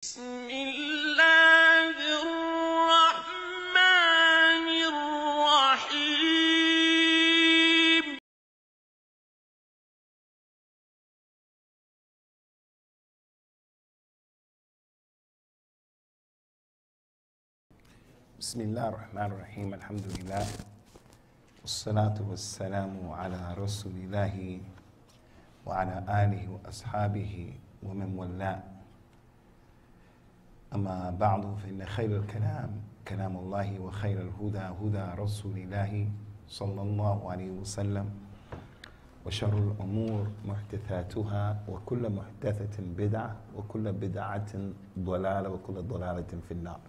بسم الله الرحمن الرحيم بسم الله الرحمن الرحيم الحمد لله والصلاة والسلام على رسول الله وعلى آله وأصحابه ومن والاه أما بعد فإن خير الكلام كلام الله وخير الهدى هدى رسول الله صلى الله عليه وسلم وشر الأمور محدثاتها وكل محدثة بدعة وكل بدعة ضلالة وكل ضلالة في النار.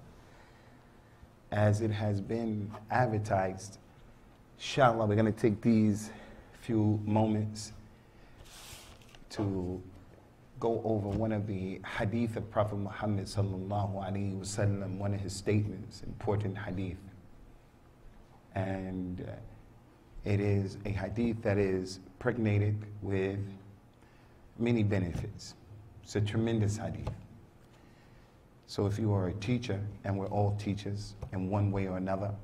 As it has been advertised, inshallah, we're going to take these few moments to go over one of the hadith of Prophet Muhammad sallallahu alaihi wasallam, one of his statements, important hadith. And it is a hadith that is pregnated with many benefits. It's a tremendous hadith. So if you are a teacher, and we're all teachers in one way or another,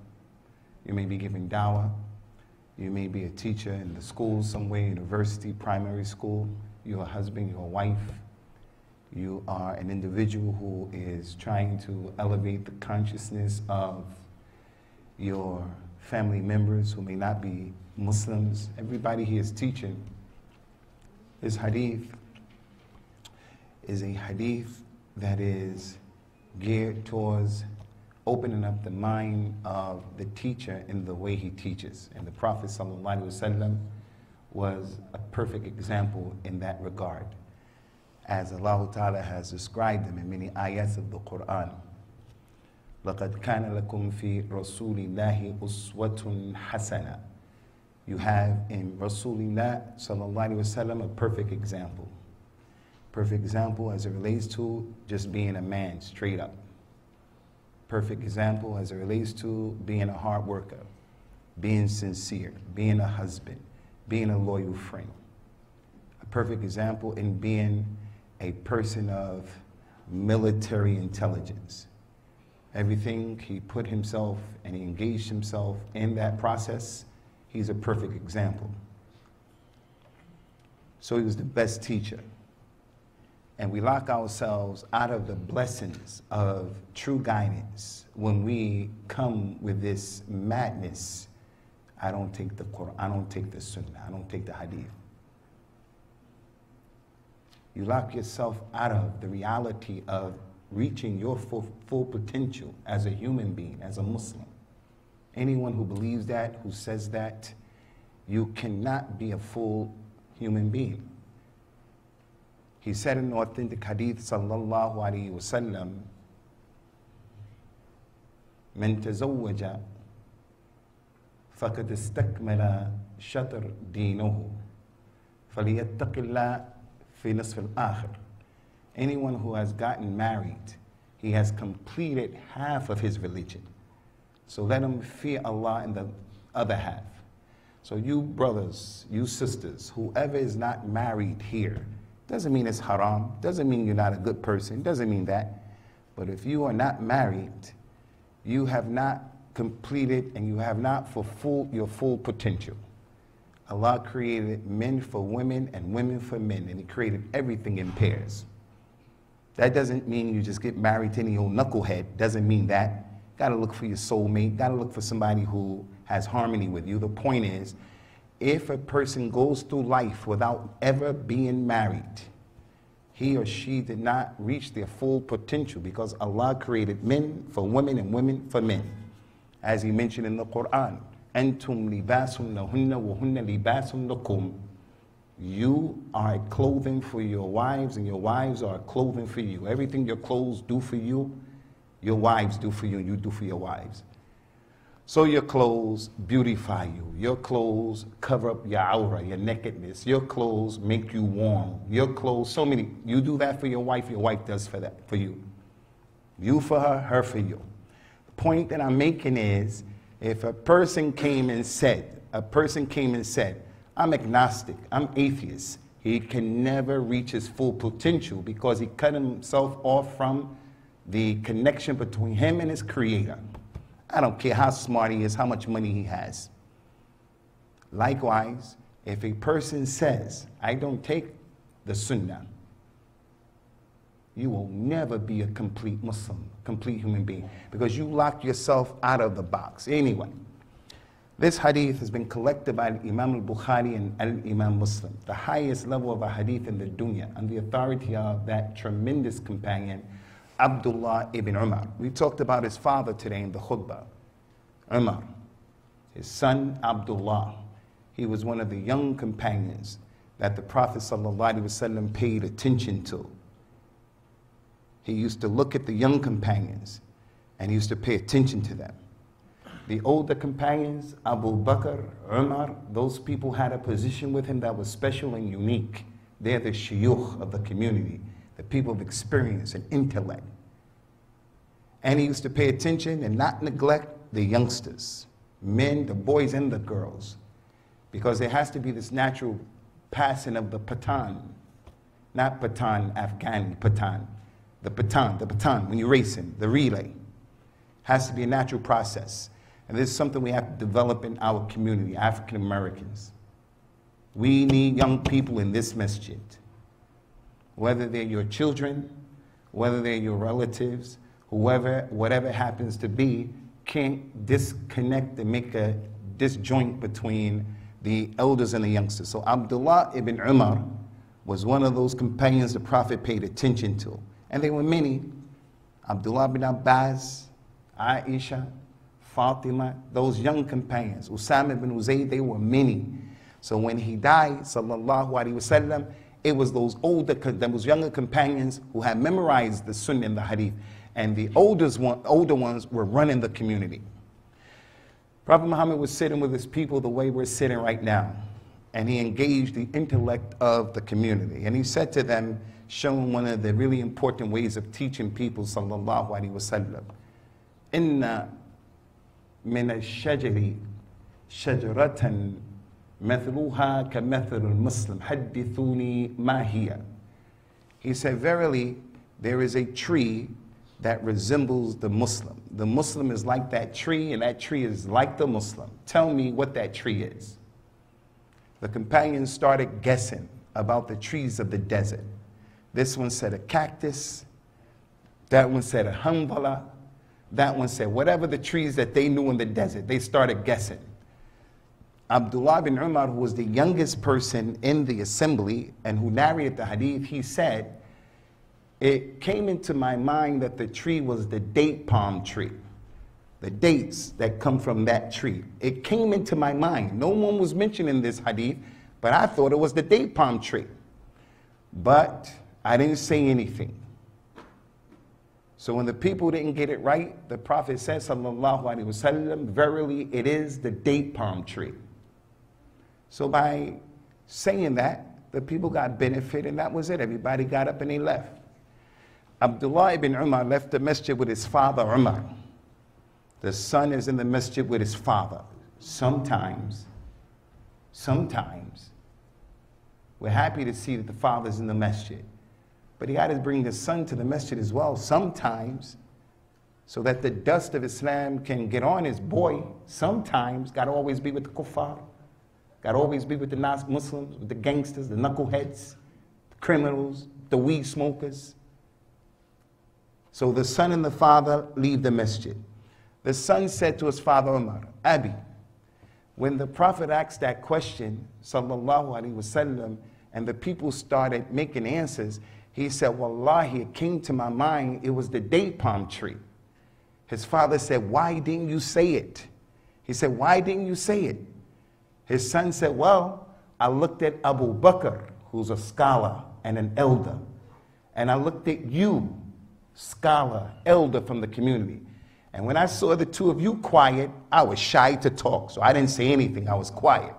you may be giving dawah, you may be a teacher in the school somewhere, university, primary school, you're a husband, you're a wife, you are an individual who is trying to elevate the consciousness of your family members who may not be Muslims. Everybody here is teaching. This hadith is a hadith that is geared towards opening up the mind of the teacher in the way he teaches. And the Prophet ﷺ was a perfect example in that regard, as Allah Ta'ala has described him in many ayats of the Quran. لَقَدْ كَانَ لَكُمْ فِي رَسُولِ اللَّهِ أُسْوَةٌ حَسَنَةٌ. You have in Rasulullah ﷺ a perfect example. Perfect example as it relates to just being a man, straight up. Perfect example as it relates to being a hard worker, being sincere, being a husband, being a loyal friend. A perfect example in being a person of military intelligence. Everything he put himself and he engaged himself in that process, he's a perfect example. So he was the best teacher. And we lock ourselves out of the blessings of true guidance when we come with this madness. I don't take the Quran, I don't take the Sunnah, I don't take the Hadith. You lock yourself out of the reality of reaching your full potential as a human being, as a Muslim. Anyone who believes that, who says that, you cannot be a full human being. He said in authentic hadith, sallallahu alayhi wa sallam, من تزوج فقد استكمل شطر دينه فليتق الله في نصف الآخر. Anyone who has gotten married, he has completed half of his religion. So let him fear Allah in the other half. So you brothers, you sisters, whoever is not married here, doesn't mean it's haram, doesn't mean you're not a good person, doesn't mean that. But if you are not married, you have not completed and you have not fulfilled your full potential. Allah created men for women and women for men, and He created everything in pairs. That doesn't mean you just get married to any old knucklehead, doesn't mean that. Gotta look for your soulmate, gotta look for somebody who has harmony with you. The point is, if a person goes through life without ever being married, he or she did not reach their full potential, because Allah created men for women and women for men. As He mentioned in the Quran, أَنْتُمْ لِبَاسٌ لَهُنَّ وَهُنَّ لِبَاسٌ لَكُمْ. You are a clothing for your wives, and your wives are a clothing for you. Everything your clothes do for you, your wives do for you, and you do for your wives. So your clothes beautify you. Your clothes cover up your aura, your nakedness. Your clothes make you warm. Your clothes, so many. You do that for your wife does for that for you. You for her, her for you. The point that I'm making is, if a person came and said, I'm agnostic, I'm atheist, He can never reach his full potential because he cut himself off from the connection between him and his creator. I don't care how smart he is, how much money he has. Likewise, if a person says, I don't take the sunnah, you will never be a complete Muslim, complete human being, because you locked yourself out of the box. Anyway, this hadith has been collected by Imam al-Bukhari and Imam Muslim, the highest level of a hadith in the dunya, on the authority of that tremendous companion, Abdullah ibn Umar. We talked about his father today in the khutbah, Umar. His son, Abdullah. He was one of the young companions that the Prophet ﷺ paid attention to. He used to look at the young companions and he used to pay attention to them. The older companions, Abu Bakr, Umar, those people had a position with him that was special and unique. They're the shuyukh of the community, the people of experience and intellect. And he used to pay attention and not neglect the youngsters, men, the boys and the girls, because there has to be this natural passing of the baton, not baton, Afghani baton, the baton, when you're racing, the relay, has to be a natural process. And this is something we have to develop in our community, African Americans. We need young people in this masjid, whether they're your children, whether they're your relatives, whoever, whatever happens to be, can't disconnect and make a disjoint between the elders and the youngsters. So Abdullah ibn Umar was one of those companions the Prophet paid attention to. And there were many. Abdullah ibn Abbas, Aisha, Fatima, those young companions, Usamah ibn Zayd, they were many. So when he died, sallallahu alaihi wasallam, it was those younger companions who had memorized the Sunnah and the Hadith, and the older ones were running the community. Prophet Muhammad was sitting with his people the way we're sitting right now, and he engaged the intellect of the community, and he said to them, showing one of the really important ways of teaching people, sallallahu alaihi wasallam, inna min ash-shajari shajaratan mathluha ka mathal al-muslim haddithuni ma hiya. He said, verily, there is a tree that resembles the Muslim. The Muslim is like that tree, and that tree is like the Muslim. Tell me what that tree is. The companions started guessing about the trees of the desert. This one said a cactus, that one said a hanbala, that one said whatever the trees that they knew in the desert. They started guessing. Abdullah bin Umar, who was the youngest person in the assembly and who narrated the hadith, he said, it came into my mind that the tree was the date palm tree, the dates that come from that tree. It came into my mind. No one was mentioning this hadith, but I thought it was the date palm tree. But I didn't say anything. So when the people didn't get it right, the Prophet said, sallallahu alaihi wasallam, verily it is the date palm tree. So by saying that, the people got benefit, and that was it. Everybody got up and they left. Abdullah ibn Umar left the masjid with his father, Umar. The son is in the masjid with his father. Sometimes, we're happy to see that the father's in the masjid. But he had to bring the son to the masjid as well, sometimes, so that the dust of Islam can get on his boy. Sometimes, got to always be with the kuffar. Got to always be with the non-Muslims, with the gangsters, the knuckleheads, the criminals, the weed smokers. So the son and the father leave the masjid. The son said to his father Umar, Abi, when the Prophet asked that question, sallallahu alaihi wasallam, and the people started making answers, he said, Wallahi, it came to my mind, it was the date palm tree. His father said, why didn't you say it? He said, why didn't you say it? His son said, well, I looked at Abu Bakr, who's a scholar and an elder, and I looked at you, scholar, elder from the community. And when I saw the two of you quiet, I was shy to talk, so I didn't say anything, I was quiet.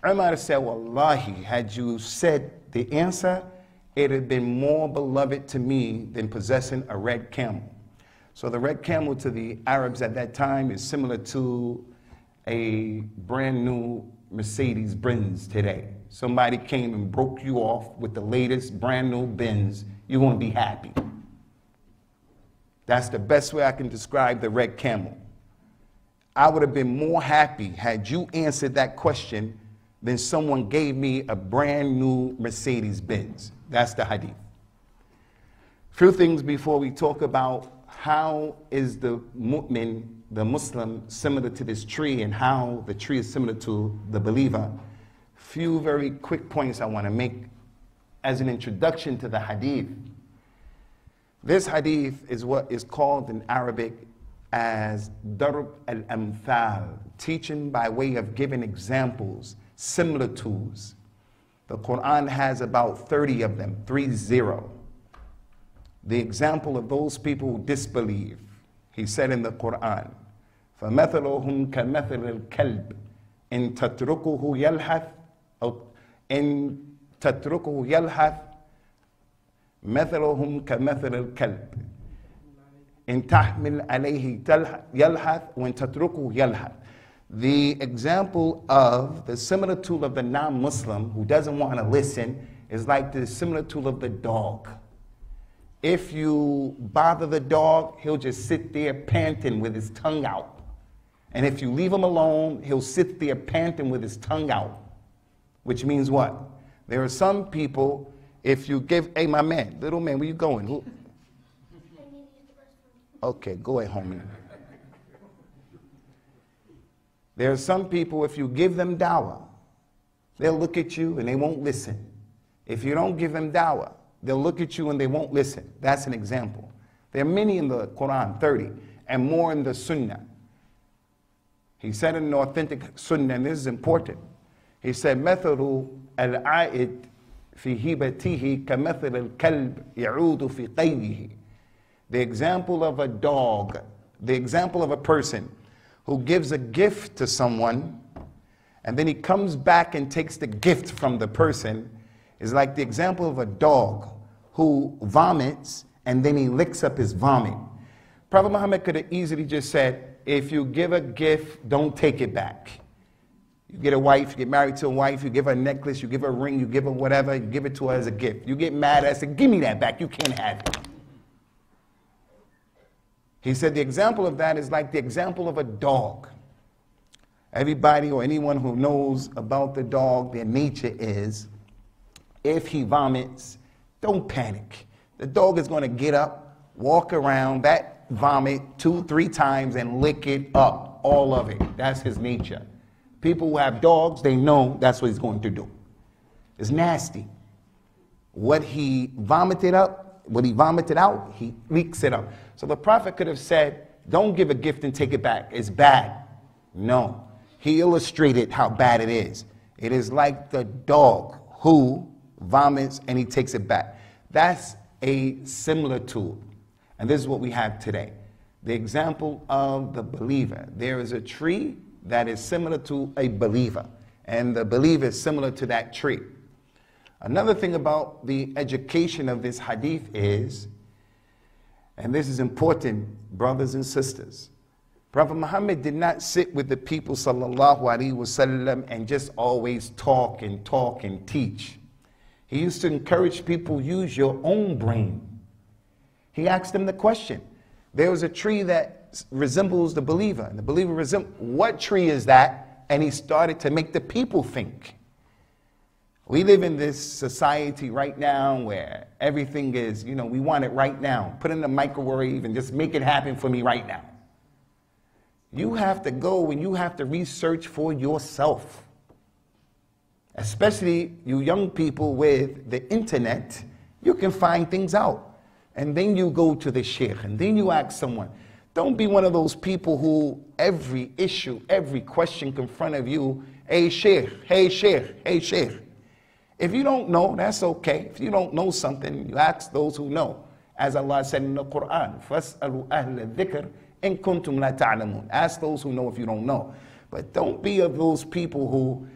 Umar said, Wallahi, had you said the answer, it had been more beloved to me than possessing a red camel. So the red camel to the Arabs at that time is similar to a brand new Mercedes Benz today. Somebody came and broke you off with the latest brand new Benz, you're going to be happy. That's the best way I can describe the red camel. I would have been more happy had you answered that question than someone gave me a brand new Mercedes Benz. That's the hadith. Few things before we talk about how is the mu'min, the Muslim, similar to this tree and how the tree is similar to the believer. Few very quick points I want to make as an introduction to the hadith. This hadith is what is called in Arabic as darb al-amthal, teaching by way of giving examples, similitudes. The Quran has about 30 of them, 30. The example of those people who disbelieve. He said in the Quran, فَمَثَلُهُمْ كَمَثَلِ الْكَلْبِ إِن تَتْرُكُهُ يَلْهَثْ أو إن تتركه يلهث مثلهم كمثل الكلب إن تحمل عليه يلهث وإن تتركه يلهث. The example of the similitude of the non-Muslim who doesn't want to listen is like the similitude of the dog. If you bother the dog, he'll just sit there panting with his tongue out. And if you leave him alone, he'll sit there panting with his tongue out. Which means what? There are some people, if you give, hey, my man, little man, where you going? Who? Okay, go ahead, homie. There are some people, if you give them dawah, they'll look at you and they won't listen. If you don't give them dawah, they'll look at you and they won't listen. That's an example. There are many in the Quran, 30, and more in the Sunnah. He said in an authentic Sunnah, and this is important. He said, مثل العائد في هبته كمثل الكلب يعود في قيده. The example of a dog, the example of a person who gives a gift to someone and then he comes back and takes the gift from the person is like the example of a dog who vomits and then he licks up his vomit. Prophet Muhammad could have easily just said, if you give a gift, don't take it back. You get a wife, you get married to a wife, you give her a necklace, you give her a ring, you give her whatever, you give it to her as a gift. You get mad at her, say, give me that back, you can't have it. He said the example of that is like the example of a dog. Everybody or anyone who knows about the dog, their nature is, if he vomits, don't panic. The dog is going to get up, walk around that vomit 2-3 times and lick it up, all of it. That's his nature. People who have dogs, they know that's what he's going to do. It's nasty. What he vomited out, he leaks it up. So the Prophet could have said, don't give a gift and take it back. It's bad. No. He illustrated how bad it is. It is like the dog who vomits and he takes it back. That's a similitude. And this is what we have today. The example of the believer. There is a tree that is similar to a believer. And the believer is similar to that tree. Another thing about the education of this hadith is, and this is important, brothers and sisters, Prophet Muhammad did not sit with the people sallallahu alaihi wasallam and just always talk and teach. He used to encourage people, use your own brain. He asked them the question. There was a tree that resembles the believer, and the believer resembles, what tree is that? And he started to make the people think. We live in this society right now where everything is, we want it right now. Put it in the microwave and just make it happen for me right now. You have to go and you have to research for yourself. Especially you young people with the internet, you can find things out. And then you go to the Sheikh and then you ask someone. Don't be one of those people who every issue, every question confront of you, hey Sheikh, hey Sheikh, hey Sheikh. If you don't know, that's okay. If you don't know something, you ask those who know. As Allah said in the Quran, فَاسْأَلُوا أَهْلَ الذِّكْرِ إِن كُنْتُمْ لَا تَعْلَمُونَ. Ask those who know if you don't know. But don't be of those people who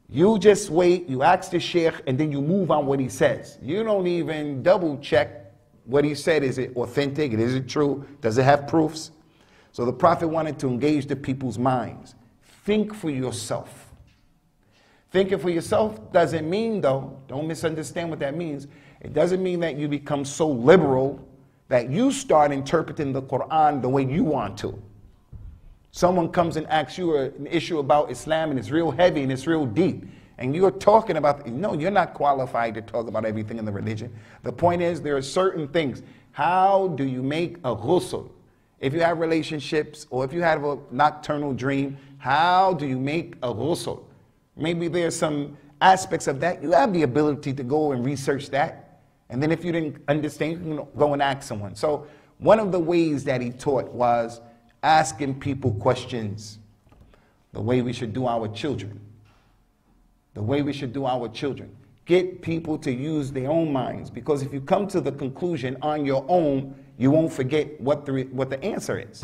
you just wait, you ask the Sheikh, and then you move on what he says. You don't even double check what he said. Is it authentic? Is it true? Does it have proofs? So the Prophet wanted to engage the people's minds. Think for yourself. Thinking for yourself doesn't mean, though, don't misunderstand what that means. It doesn't mean that you become so liberal that you start interpreting the Quran the way you want to. Someone comes and asks you an issue about Islam and it's real heavy and it's real deep. And you're talking about, no, you're not qualified to talk about everything in the religion. The point is there are certain things. How do you make a ghusl? If you have relationships or if you have a nocturnal dream, how do you make a ghusl? Maybe there's some aspects of that. You have the ability to go and research that. And then if you didn't understand, you can go and ask someone. So one of the ways that he taught was asking people questions. The way we should do our children. The way we should do our children. Get people to use their own minds. Because if you come to the conclusion on your own, you won't forget what the answer is.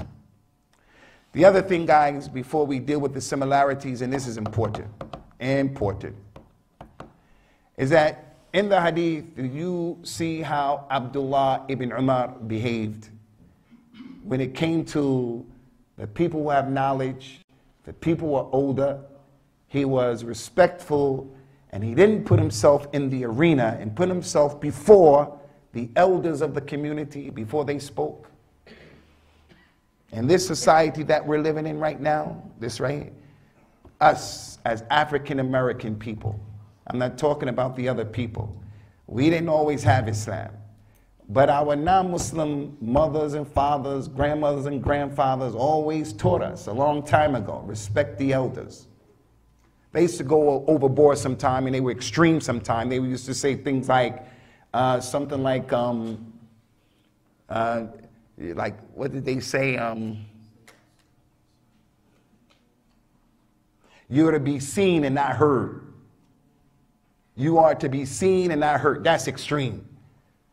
The other thing, guys, before we deal with the similarities, and this is important, is that in the hadith, you see how Abdullah ibn Umar behaved when it came to the people who have knowledge, the people who are older. He was respectful, and he didn't put himself in the arena and put himself before the elders of the community, before they spoke. In this society that we're living in right now, us as African American people, I'm not talking about the other people. We didn't always have Islam. But our non-Muslim mothers and fathers, grandmothers and grandfathers always taught us a long time ago, respect the elders. They used to go overboard sometime and they were extreme sometime. They used to say things like, something like what did they say? You are to be seen and not heard. You are to be seen and not heard. That's extreme.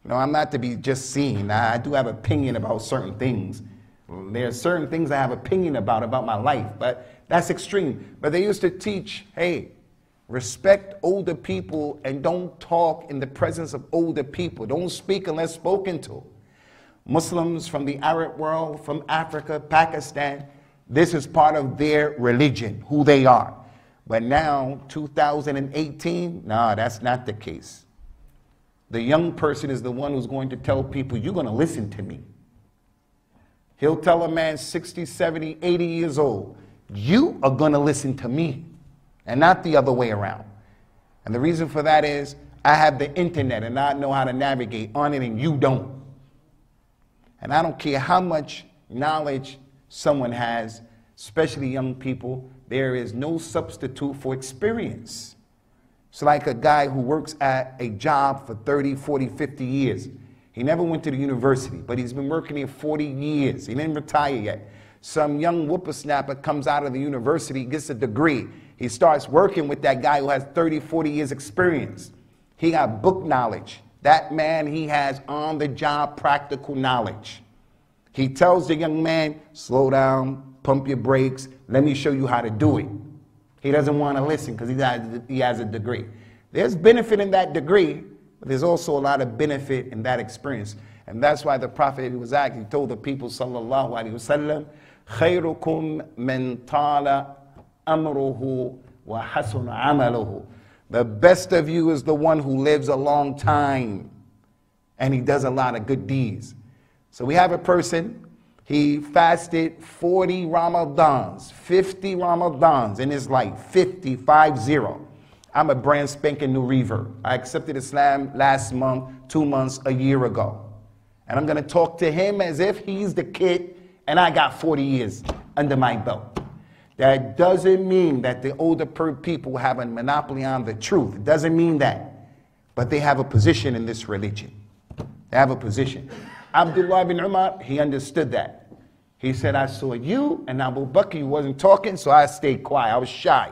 No, I'm not to be just seen. I do have opinion about certain things. There are certain things I have opinion about my life, but that's extreme. But they used to teach, hey, respect older people and don't talk in the presence of older people. Don't speak unless spoken to. Muslims from the Arab world, from Africa, Pakistan, this is part of their religion, who they are. But now, 2018, no, that's not the case. The young person is the one who's going to tell people, you're going to listen to me. He'll tell a man 60, 70, 80 years old, you are going to listen to me, and not the other way around. And the reason for that is, I have the internet, and I know how to navigate on it, and you don't. And I don't care how much knowledge someone has, especially young people, there is no substitute for experience. It's like a guy who works at a job for 30, 40, 50 years. He never went to the university, but he's been working here 40 years. He didn't retire yet. Some young whippersnapper comes out of the university, gets a degree. He starts working with that guy who has 30, 40 years experience. He got book knowledge. That man, he has on-the-job practical knowledge. He tells the young man, slow down, pump your brakes, let me show you how to do it. He doesn't want to listen because he has a degree. There's benefit in that degree, but there's also a lot of benefit in that experience. And that's why the Prophet, he was actually told the people, sallallahu alaihi wasallam, خَيْرُكُمْ مَنْ طَالَ أَمْرُهُ وَحَسُنَ عَمَلُهُ. The best of you is the one who lives a long time and he does a lot of good deeds. So we have a person, he fasted 40 Ramadans, 50 Ramadans in his life, 50, 5-0. I'm a brand spanking new revert. I accepted Islam last month, 2 months, a year ago. And I'm going to talk to him as if he's the kid and I got 40 years under my belt. That doesn't mean that the older people have a monopoly on the truth. It doesn't mean that. But they have a position in this religion. They have a position. Abdullah ibn Umar, he understood that. He said, I saw you and Abu Bakr, you wasn't talking, so I stayed quiet. I was shy.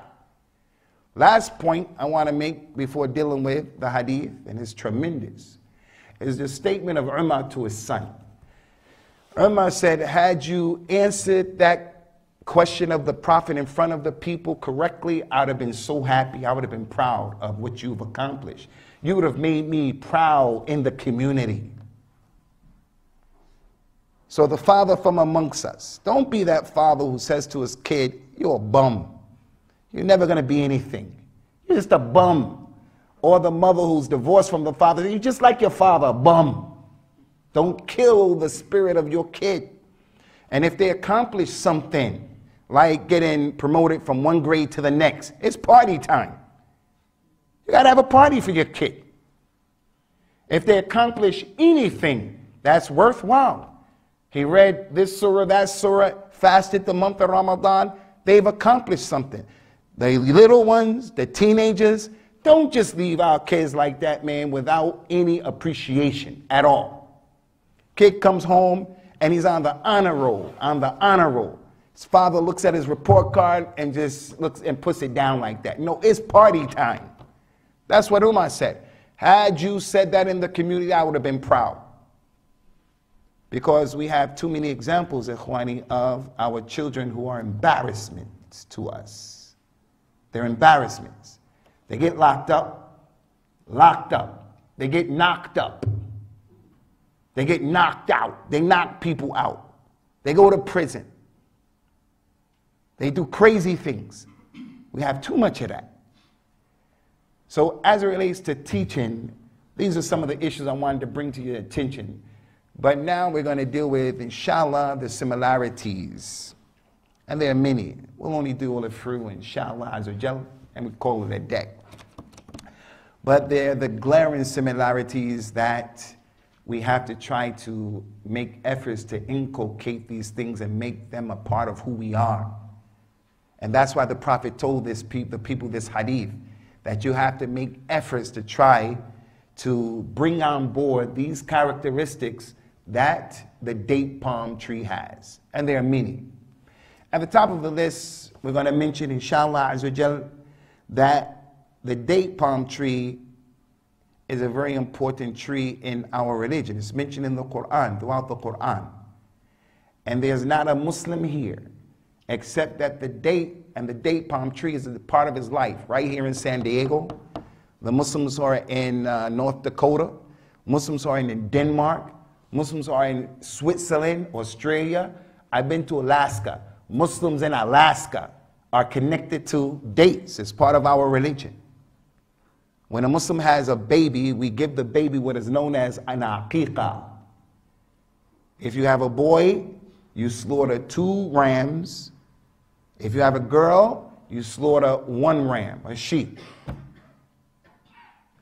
Last point I want to make before dealing with the hadith, and it's tremendous, is the statement of Umar to his son. Umar said, had you answered that question of the Prophet in front of the people correctly, I would have been so happy. I would have been proud of what you've accomplished. You would have made me proud in the community. So the father from amongst us, don't be that father who says to his kid, you're a bum. You're never going to be anything. You're just a bum. Or the mother who's divorced from the father, you're just like your father, a bum. Don't kill the spirit of your kid. And if they accomplish something, like getting promoted from one grade to the next, it's party time. You got to have a party for your kid. If they accomplish anything that's worthwhile, he read this surah, that surah, fasted the month of Ramadan, they've accomplished something. The little ones, the teenagers, don't just leave our kids like that, man, without any appreciation at all. Kid comes home and he's on the honor roll, His father looks at his report card and just looks and puts it down like that. No, it's party time. That's what Umar said. Had you said that in the community, I would have been proud. Because we have too many examples, Ikhwani, of our children who are embarrassments to us. They're embarrassments. They get locked up. They get knocked up. They get knocked out. They knock people out. They go to prison. They do crazy things. We have too much of that. So as it relates to teaching, these are some of the issues I wanted to bring to your attention. But now we're going to deal with, inshallah, the similarities. And there are many. We'll only do all the through, inshallah, azawajal, and we call it a day. But they're the glaring similarities that we have to try to make efforts to inculcate these things and make them a part of who we are. And that's why the Prophet told the people this hadith, that you have to make efforts to try to bring on board these characteristics that the date palm tree has. And there are many. At the top of the list, we're going to mention, inshallah, azawajal, that the date palm tree is a very important tree in our religion. It's mentioned in the Quran, throughout the Quran. And there's not a Muslim here, except that the date and the date palm tree is a part of his life. Right here in San Diego, the Muslims are in North Dakota, Muslims are in Denmark, Muslims are in Switzerland, Australia. I've been to Alaska. Muslims in Alaska are connected to dates as part of our religion. When a Muslim has a baby, we give the baby what is known as an aqiqah. If you have a boy, you slaughter 2 rams. If you have a girl, you slaughter 1 ram, a sheep.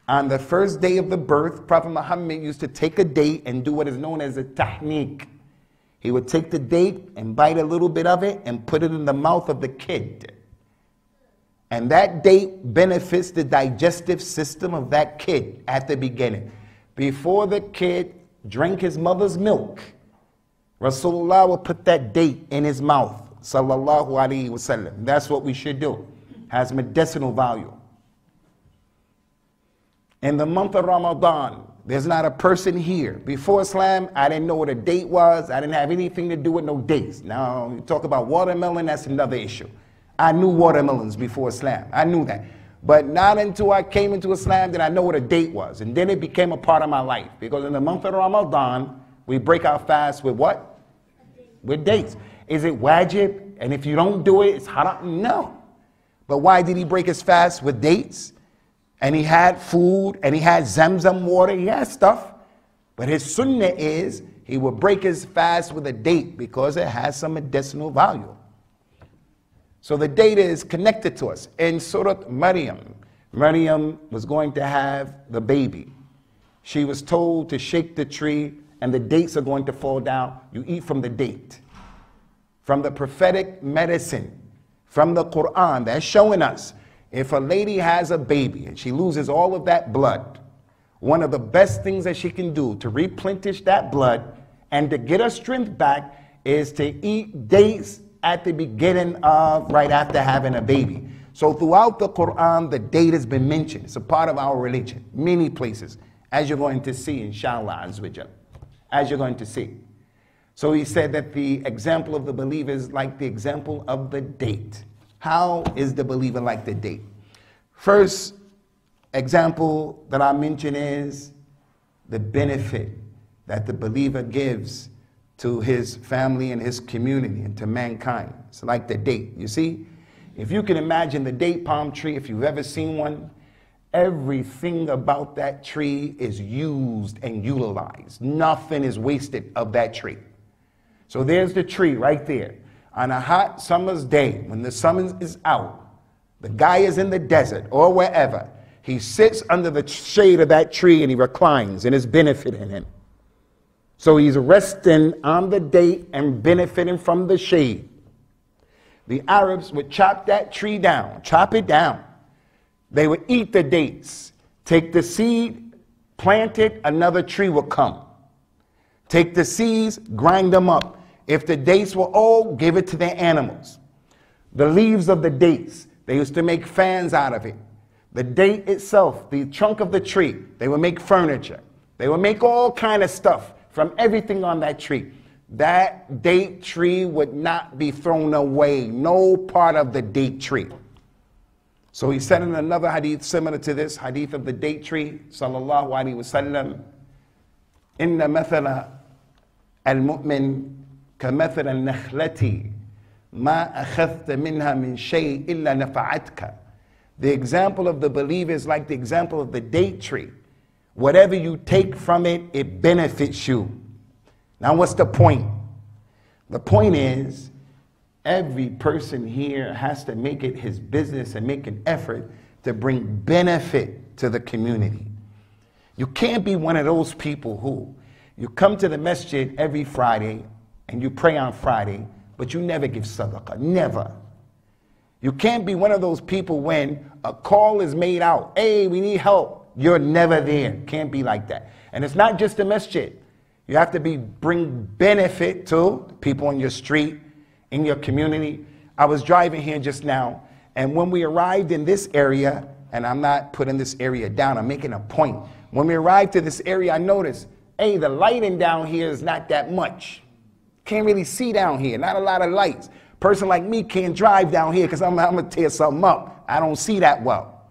On the first day of the birth, Prophet Muhammad used to take a date and do what is known as a tahniq. He would take the date and bite a little bit of it and put it in the mouth of the kid. And that date benefits the digestive system of that kid at the beginning. Before the kid drank his mother's milk, Rasulullah will put that date in his mouth. Sallallahu alaihi wasallam. That's what we should do. Has medicinal value. In the month of Ramadan, there's not a person here. Before Islam, I didn't know what a date was. I didn't have anything to do with no dates. Now, you talk about watermelon, that's another issue. I knew watermelons before Islam. I knew that. But not until I came into Islam did I know what a date was. And then it became a part of my life. Because in the month of Ramadan, we break our fast with what? With dates. Is it wajib? And if you don't do it, it's haram? No. But why did he break his fast with dates? And he had food, and he had Zamzam water, he had stuff. But his sunnah is, he would break his fast with a date because it has some medicinal value. So the date is connected to us. In Surah Maryam, Maryam was going to have the baby. She was told to shake the tree, and the dates are going to fall down. You eat from the date. From the prophetic medicine, from the Quran, that's showing us, if a lady has a baby and she loses all of that blood, one of the best things that she can do to replenish that blood and to get her strength back is to eat dates at the beginning of, right after having a baby. So throughout the Quran, the date has been mentioned. It's a part of our religion, many places, as you're going to see, inshallah, azawajal, as you're going to see. So he said that the example of the believer is like the example of the date. How is the believer like the date? First example that I mention is the benefit that the believer gives to his family and his community and to mankind. It's like the date. You see, If you can imagine the date palm tree, if you've ever seen one, everything about that tree is used and utilized. Nothing is wasted of that tree. So there's the tree right there. On a hot summer's day, when the sun is out, the guy is in the desert or wherever, he sits under the shade of that tree and he reclines, and it's benefiting him. So he's resting on the date and benefiting from the shade. The Arabs would chop that tree down, chop it down. They would eat the dates, take the seed, plant it, another tree would come. Take the seeds, grind them up. If the dates were old, give it to their animals. The leaves of the dates, they used to make fans out of it. The date itself, the trunk of the tree, they would make furniture. They would make all kind of stuff from everything on that tree. That date tree would not be thrown away. No part of the date tree. So he said in another hadith similar to this, hadith of the date tree, sallallahu alaihi wasallam, inna mathala al-mu'min ka-mathal al-nakhlati ma akhadhta minha min shay illa nafa'atka. The example of the believer is like the example of the date tree. Whatever you take from it, it benefits you. Now what's the point? The point is, every person here has to make it his business and make an effort to bring benefit to the community. You can't be one of those people who, you come to the masjid every Friday and you pray on Friday, but you never give sadaqah, never. You can't be one of those people when a call is made out, hey, we need help, you're never there. Can't be like that. And it's not just the masjid. You have to bring benefit to people on your street, in your community. I was driving here just now, and when we arrived in this area, and I'm not putting this area down, I'm making a point. When we arrived to this area, I noticed, hey, the lighting down here is not that much. Can't really see down here, not a lot of lights. Person like me can't drive down here because I'm going to tear something up. I don't see that well.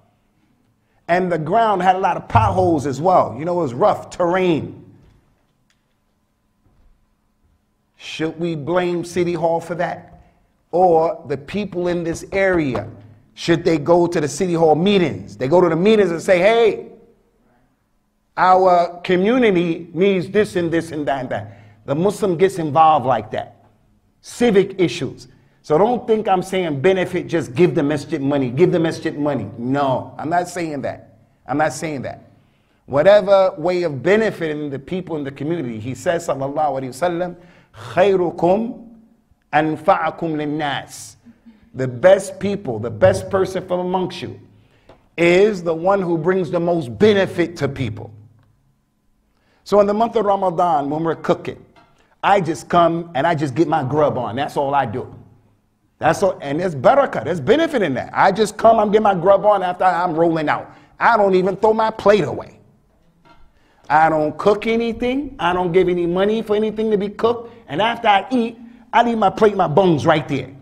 And the ground had a lot of potholes as well. You know, it was rough terrain. Should we blame City Hall for that? Or the people in this area, should they go to the City Hall meetings? They go to the meetings and say, hey, our community needs this and this and that and that. The Muslim gets involved like that. Civic issues. So don't think I'm saying benefit, just give the masjid money, give the masjid money. No, I'm not saying that. I'm not saying that. Whatever way of benefiting the people in the community, he says, sallallahu alaihi wasallam, khayrukum anfa'akum linnas. The best people, the best person from amongst you is the one who brings the most benefit to people. So in the month of Ramadan, when we're cooking, I just come and I just get my grub on. That's all I do. That's all, and there's barakah, there's benefit in that. I just come, I'm getting my grub on after I'm rolling out. I don't even throw my plate away. I don't cook anything. I don't give any money for anything to be cooked. And after I eat, I leave my plate, my bones right there.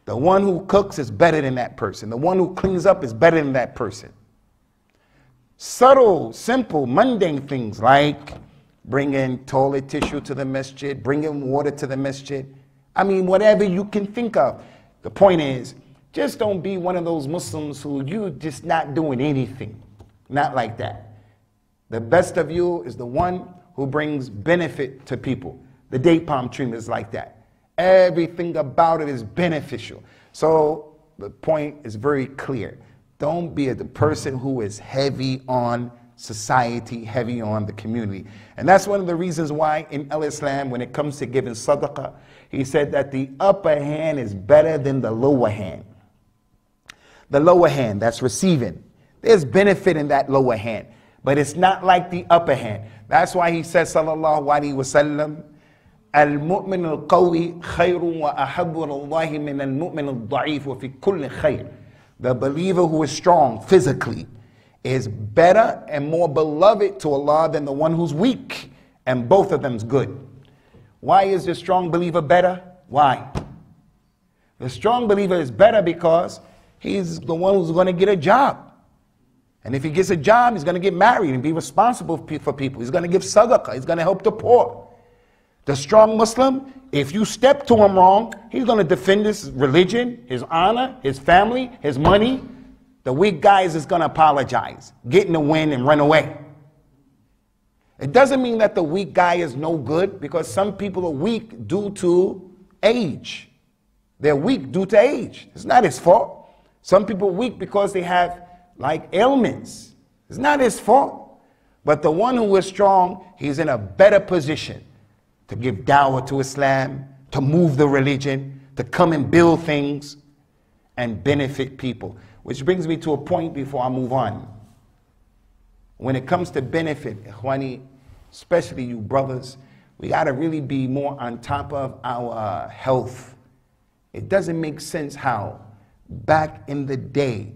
The one who cooks is better than that person. The one who cleans up is better than that person. Subtle, simple, mundane things like bringing toilet tissue to the masjid, bringing water to the masjid. I mean, whatever you can think of. The point is, just don't be one of those Muslims who you just not doing anything. Not like that. The best of you is the one who brings benefit to people. The date palm tree is like that. Everything about it is beneficial. So the point is very clear. Don't be the person who is heavy on society, heavy on the community. And that's one of the reasons why in Islam, when it comes to giving sadaqah, he said that the upper hand is better than the lower hand. The lower hand, that's receiving. There's benefit in that lower hand, but it's not like the upper hand. That's why he says, sallallahu alaihi wasallam, al-mu'min al-qawi khayrun wa ahabbu ilallahi min al-mu'min al-da'if wa fi kulli khayr. The believer who is strong physically is better and more beloved to Allah than the one who's weak, and both of them is good. Why is the strong believer better? Why? The strong believer is better because he's the one who's going to get a job. And if he gets a job, he's going to get married and be responsible for people. He's going to give sadaqah. He's going to help the poor. The strong Muslim If you step to him wrong, he's going to defend his religion, his honor, his family, his money. The weak guy is just going to apologize, get in the wind and run away. It doesn't mean that the weak guy is no good, because some people are weak due to age. They're weak due to age. It's not his fault. Some people are weak because they have like ailments. It's not his fault. But the one who is strong, he's in a better position to give dawah to Islam, to move the religion, to come and build things and benefit people. Which brings me to a point before I move on. When it comes to benefit, ikhwani, especially you brothers, we got to really be more on top of our health. It doesn't make sense how back in the day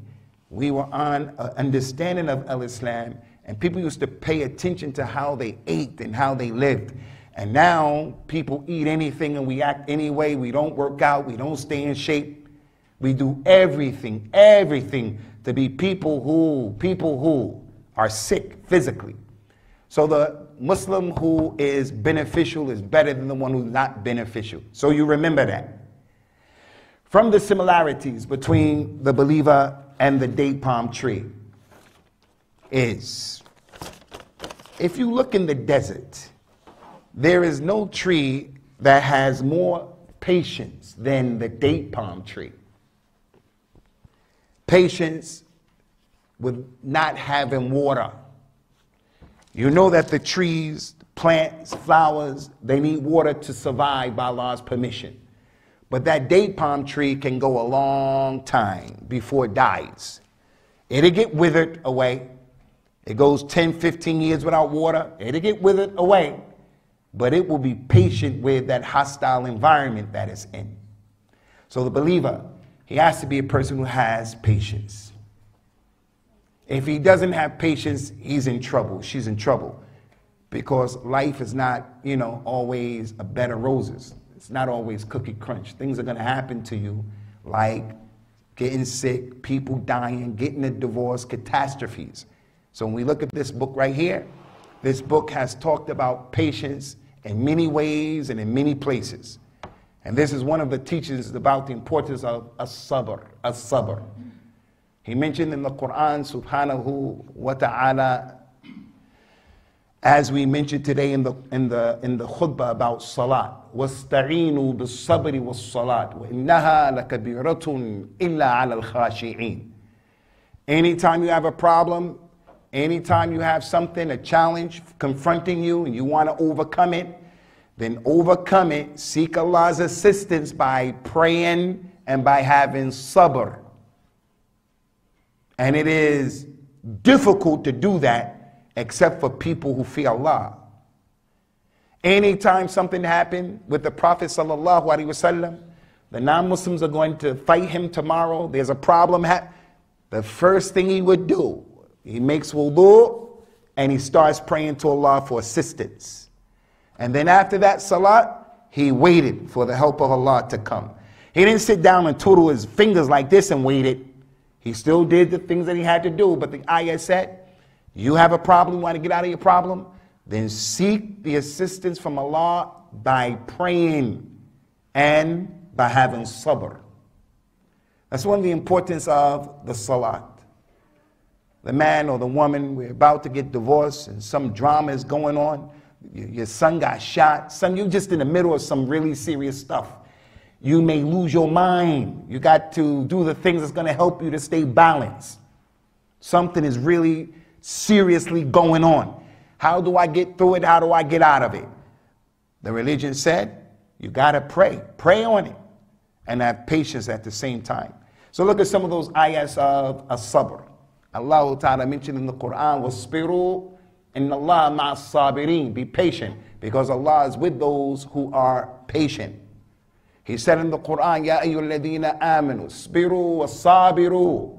we were on an understanding of al-Islam and people used to pay attention to how they ate and how they lived. And now people eat anything and we act any way. We don't work out. We don't stay in shape. We do everything to be people who are sick physically. So the Muslim who is beneficial is better than the one who's not beneficial. So you remember that. From the similarities between the believer and the date palm tree is, if you look in the desert, there is no tree that has more patience than the date palm tree. Patience with not having water. You know that the trees, plants, flowers, they need water to survive by Allah's permission. But that date palm tree can go a long time before it dies. It'll get withered away. It goes 10, 15 years without water. It'll get withered away. But it will be patient with that hostile environment that it's in. So the believer, he has to be a person who has patience. If he doesn't have patience, he's in trouble. She's in trouble. Because life is not, always a bed of roses. It's not always cookie crunch. Things are going to happen to you like getting sick, people dying, getting a divorce, catastrophes. So when we look at this book right here, this book has talked about patience in many ways and in many places. And this is one of the teachings about the importance of as-sabr, as-sabr. He mentioned in the Quran, subhanahu wa ta'ala, as we mentioned today in the khutbah about salat, وَاسْتَعِينُوا بِالصَّبْرِ وَالصَّلَاةِ وَإِنَّهَا لَكَبِيرَةٌ إِلَّا عَلَى الْخَاشِعِينَ. Anytime you have a problem, anytime you have something, a challenge confronting you and you want to overcome it, then overcome it, seek Allah's assistance by praying and by having sabr. And it is difficult to do that except for people who fear Allah. Anytime something happened with the Prophet sallallahu alaihi wasallam, the non-Muslims are going to fight him tomorrow, there's a problem, the first thing he would do, he makes wudu and he starts praying to Allah for assistance. And then after that salat, he waited for the help of Allah to come. He didn't sit down and twiddle his fingers like this and waited. He still did the things that he had to do, but the ayah said, you have a problem, you want to get out of your problem, then seek the assistance from Allah by praying and by having sabr. That's one of the importance of the salat. The man or the woman, we're about to get divorced and some drama is going on. Your son got shot. Son, you're just in the middle of some really serious stuff. You may lose your mind. You got to do the things that's going to help you to stay balanced. Something is really seriously going on. How do I get through it? How do I get out of it? The religion said, you got to pray. Pray on it. And have patience at the same time. So look at some of those ayahs of as-sabr. Allah Ta'ala mentioned in the Quran, وَاصْبِرُوا إِنَّ اللَّهَ مَعَ الصَّابِرِينَ. Be patient, because Allah is with those who are patient. He said in the Quran, يَا أَيُّهَا الَّذِينَ آمَنُوا اصْبِرُوا وَصَابِرُوا.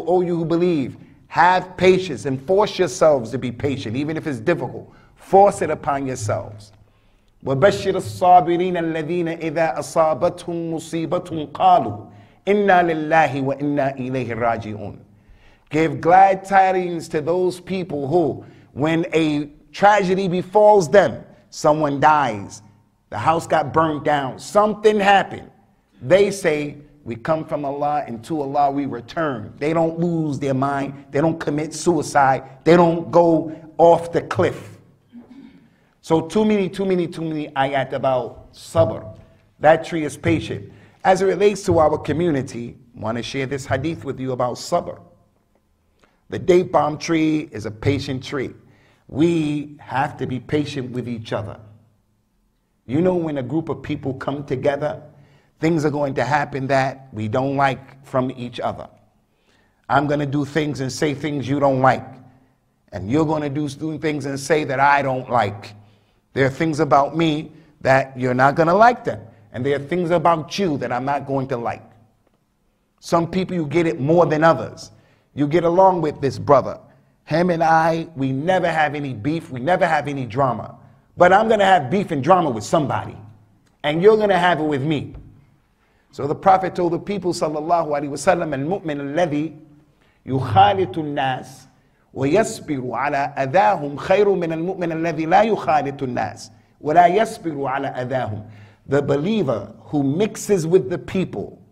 O you who believe, have patience and force yourselves to be patient, even if it's difficult. Force it upon yourselves. وَبَشِّرِ الصَّابِرِينَ الَّذِينَ إِذَا أَصَابَتْهُمْ مُصِيبَةٌ قَالُوا إِنَّا لِلَّهِ وَإِنَّا إِلَيْهِ رَاجِعُونَ. Give glad tidings to those people who, when a tragedy befalls them, someone dies, The house got burned down. Something happened. They say, we come from Allah and to Allah we return. They don't lose their mind. They don't commit suicide. They don't go off the cliff. So too many ayat about sabr. That tree is patient. As it relates to our community, I want to share this hadith with you about sabr. The date palm tree is a patient tree. We have to be patient with each other. You know, when a group of people come together, things are going to happen that we don't like from each other. I'm going to do things and say things you don't like. And you're going to do things and say that I don't like. There are things about me that you're not going to like them. And there are things about you that I'm not going to like. Some people, you get it more than others. You get along with this brother. Him and I, we never have any beef. We never have any drama. But I'm going to have beef and drama with somebody. And you're going to have it with me. So the Prophet told the people, sallallahu alaihi wasallam, al-mu'min alladhi yukhalitu an-nas wa yasbiru ala adahum khayru min al-mu'min alladhi la yukhalitu an-nas wa la yasbiru ala adahum. The believer who mixes with the people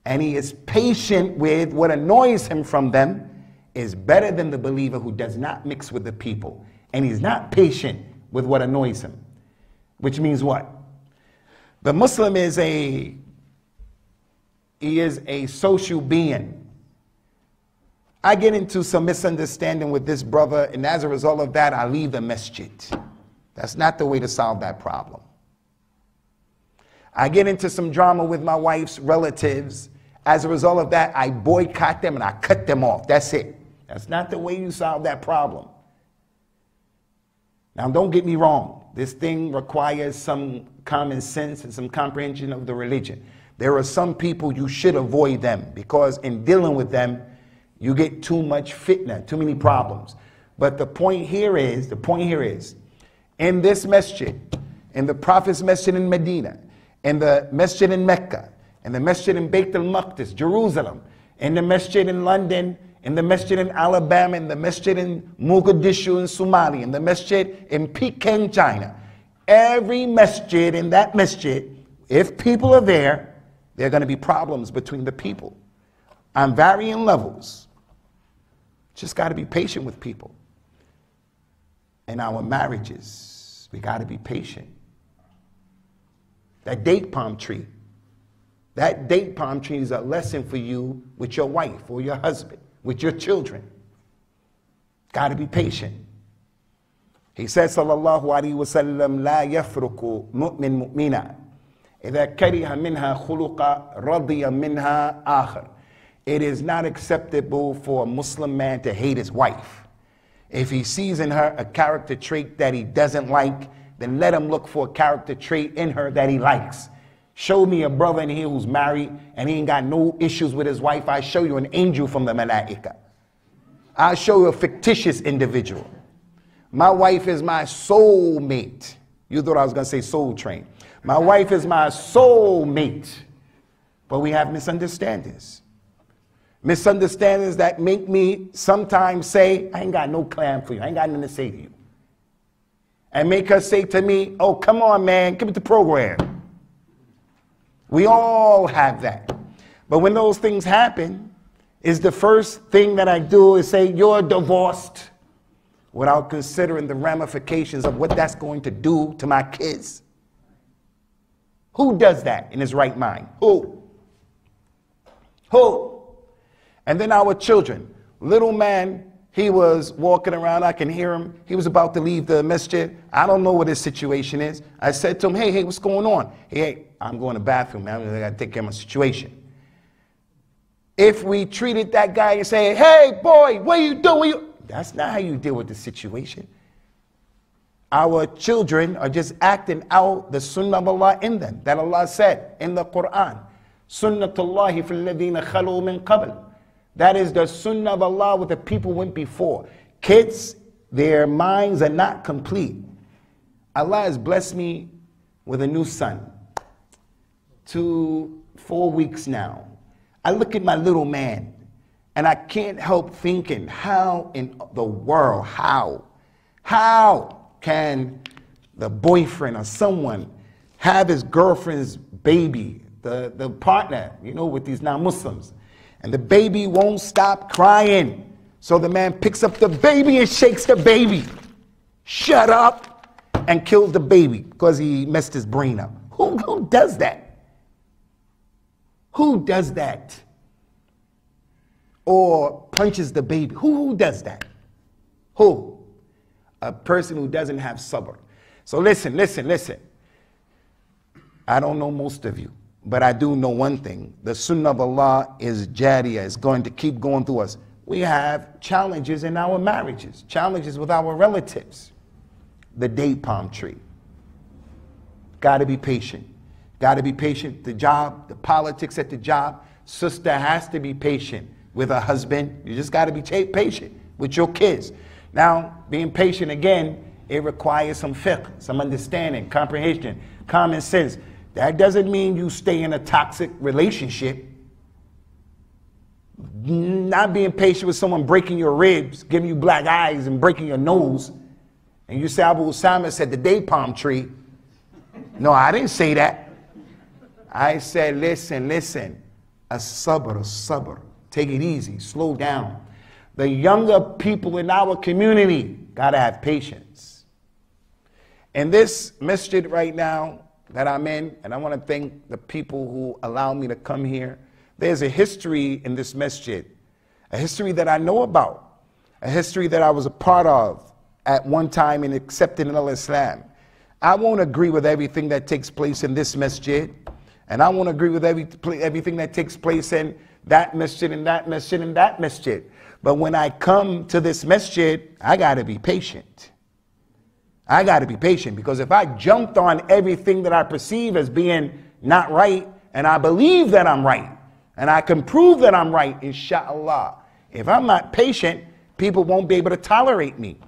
and he is patient with what annoys him from them is better than the believer who does not mix with the people and he's not patient with what annoys him. Which means what? The Muslim is a social being. I get into some misunderstanding with this brother, and as a result of that, I leave the masjid. That's not the way to solve that problem. I get into some drama with my wife's relatives. As a result of that, I boycott them and I cut them off. That's it. That's not the way you solve that problem. Now, don't get me wrong. This thing requires some common sense and some comprehension of the religion. There are some people you should avoid them because in dealing with them, you get too much fitna, too many problems. But the point here is, in this masjid, in the Prophet's masjid in Medina, in the masjid in Mecca, in the masjid in Bayt al-Maqdis, Jerusalem, in the masjid in London, in the masjid in Alabama, in the masjid in Mogadishu in Somalia, in the masjid in Peking, China. Every masjid in that masjid, if people are there are going to be problems between the people on varying levels. Just got to be patient with people. In our marriages, we got to be patient. That date palm tree is a lesson for you with your wife or your husband, with your children. Got to be patient. He says, sallallahu alaihi wasallam, la yafruku mu'min mu'mina idha kariha minha khuluqa radiya minha akhar. It is not acceptable for a Muslim man to hate his wife. If he sees in her a character trait that he doesn't like, then let him look for a character trait in her that he likes. Show me a brother in here who's married and he ain't got no issues with his wife. I show you an angel from the Malaika. I'll show you a fictitious individual. My wife is my soul mate. You thought I was going to say soul train. My wife is my soul mate. But we have misunderstandings. Misunderstandings that make me sometimes say, I ain't got no plan for you. I ain't got nothing to say to you. And make her say to me, oh, come on, man, give it the program. We all have that. But when those things happen, is the first thing that I do is say, you're divorced, without considering the ramifications of what that's going to do to my kids. Who does that in his right mind? Who? And then our children. Little man, he was walking around. I can hear him. He was about to leave the masjid. I don't know what his situation is. I said to him, hey, what's going on? Hey, I'm going to the bathroom, man. I got to take care of my situation. If we treated that guy and say, hey, boy, what are you doing? That's not how you deal with the situation. Our children are just acting out the sunnah of Allah in them, that Allah said in the Quran. Sunnatullahi fil ladina khalu min qabl. That is the sunnah of Allah with the people went before. Kids, their minds are not complete. Allah has blessed me with a new son. 4 weeks now. I look at my little man and I can't help thinking, how in the world, how can the boyfriend or someone have his girlfriend's baby, the partner, you know, with these non-Muslims. And the baby won't stop crying. So the man picks up the baby and shakes the baby. Shut up, and kills the baby because he messed his brain up. Who does that? Who does that? Or punches the baby. Who does that? Who? A person who doesn't have sabr. So listen. I don't know most of you, but I do know one thing. The sunnah of Allah is jariyah. It's going to keep going through us. We have challenges in our marriages, challenges with our relatives. The date palm tree. Got to be patient. Got to be patient. The job, the politics at the job. Sister has to be patient with her husband. You just got to be patient with your kids. Now, being patient again, it requires some fiqh, some understanding, comprehension, common sense. That doesn't mean you stay in a toxic relationship. Not being patient with someone breaking your ribs, giving you black eyes and breaking your nose. And you say Abu Usamah said the date palm tree. No, I didn't say that. I said, listen. As-sabr. Take it easy, slow down. The younger people in our community gotta have patience. In this masjid right now that I'm in, and I want to thank the people who allow me to come here, there's a history in this masjid, a history that I know about, a history that I was a part of at one time in accepting Islam. I won't agree with everything that takes place in this masjid, and I won't agree with everything that takes place in that masjid and that masjid and that masjid. But when I come to this masjid, I got to be patient. I got to be patient, because if I jumped on everything that I perceive as being not right, and I believe that I'm right, and I can prove that I'm right, inshallah, if I'm not patient, people won't be able to tolerate me.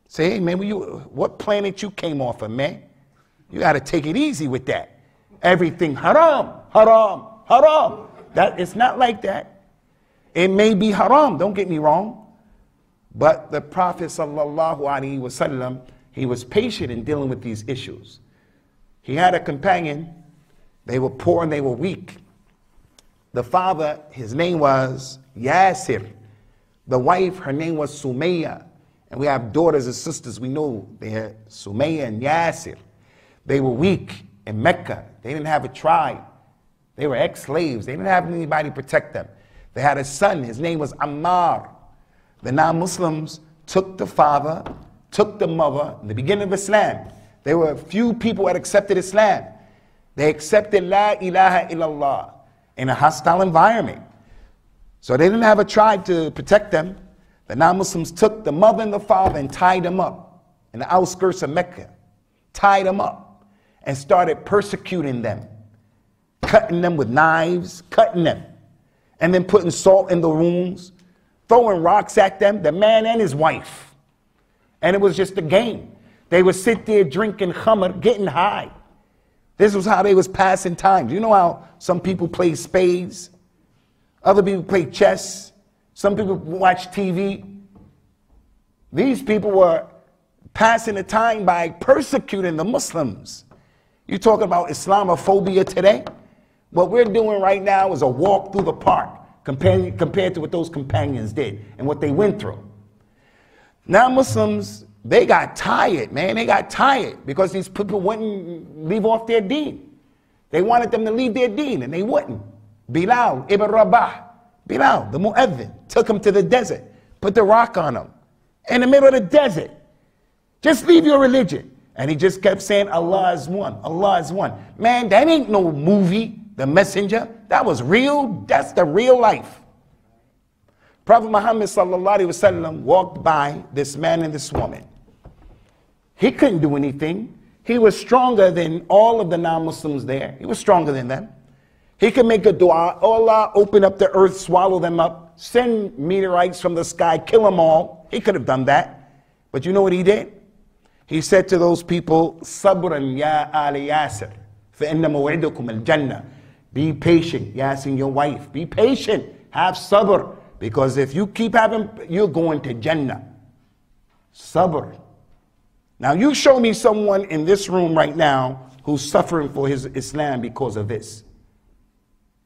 Say, hey man, what planet you came off of, man? You got to take it easy with that. Everything haram. It's not like that. It may be haram, don't get me wrong. But the Prophet sallallahu alaihi wasallam, he was patient in dealing with these issues. He had a companion. They were poor and they were weak. The father, his name was Yasir. The wife, her name was Sumayya. And we have daughters and sisters, we know they're Sumayya and Yasir. They were weak in Mecca. They didn't have a tribe. They were ex-slaves. They didn't have anybody to protect them. They had a son. His name was Ammar. The non-Muslims took the father, took the mother in the beginning of Islam. There were a few people that accepted Islam. They accepted La ilaha illallah in a hostile environment. So they didn't have a tribe to protect them. The non-Muslims took the mother and the father and tied them up in the outskirts of Mecca. Tied them up and started persecuting them. Cutting them with knives, cutting them. And then putting salt in the wounds. Throwing rocks at them, the man and his wife. And it was just a game. They would sit there drinking khamr, getting high. This was how they was passing time. You know how some people play spades? Other people play chess. Some people watch TV. These people were passing the time by persecuting the Muslims. You talking about Islamophobia today? What we're doing right now is a walk through the park compared to what those companions did and what they went through. Now Muslims, they got tired, man. They got tired because these people wouldn't leave off their deen. They wanted them to leave their deen and they wouldn't. Bilal ibn Rabah, Bilal, the mu'adhin, took him to the desert, put the rock on him in the middle of the desert. Just leave your religion. And he just kept saying, Allah is one, Allah is one. Man, that ain't no movie, The Messenger. That was real, that's the real life. Prophet Muhammad sallallahu alaihi wasallam walked by this man and this woman. He couldn't do anything. He was stronger than all of the non-Muslims there. He was stronger than them. He could make a dua, Allah, open up the earth, swallow them up, send meteorites from the sky, kill them all. He could have done that. But you know what he did? He said to those people, Sabran ya ali Yasir, fa inna maw'idukum al-jannah. Be patient, Yasir, your wife. Be patient, have sabr. Because if you keep having, you're going to Jannah. Sabr. Now you show me someone in this room right now who's suffering for his Islam because of this.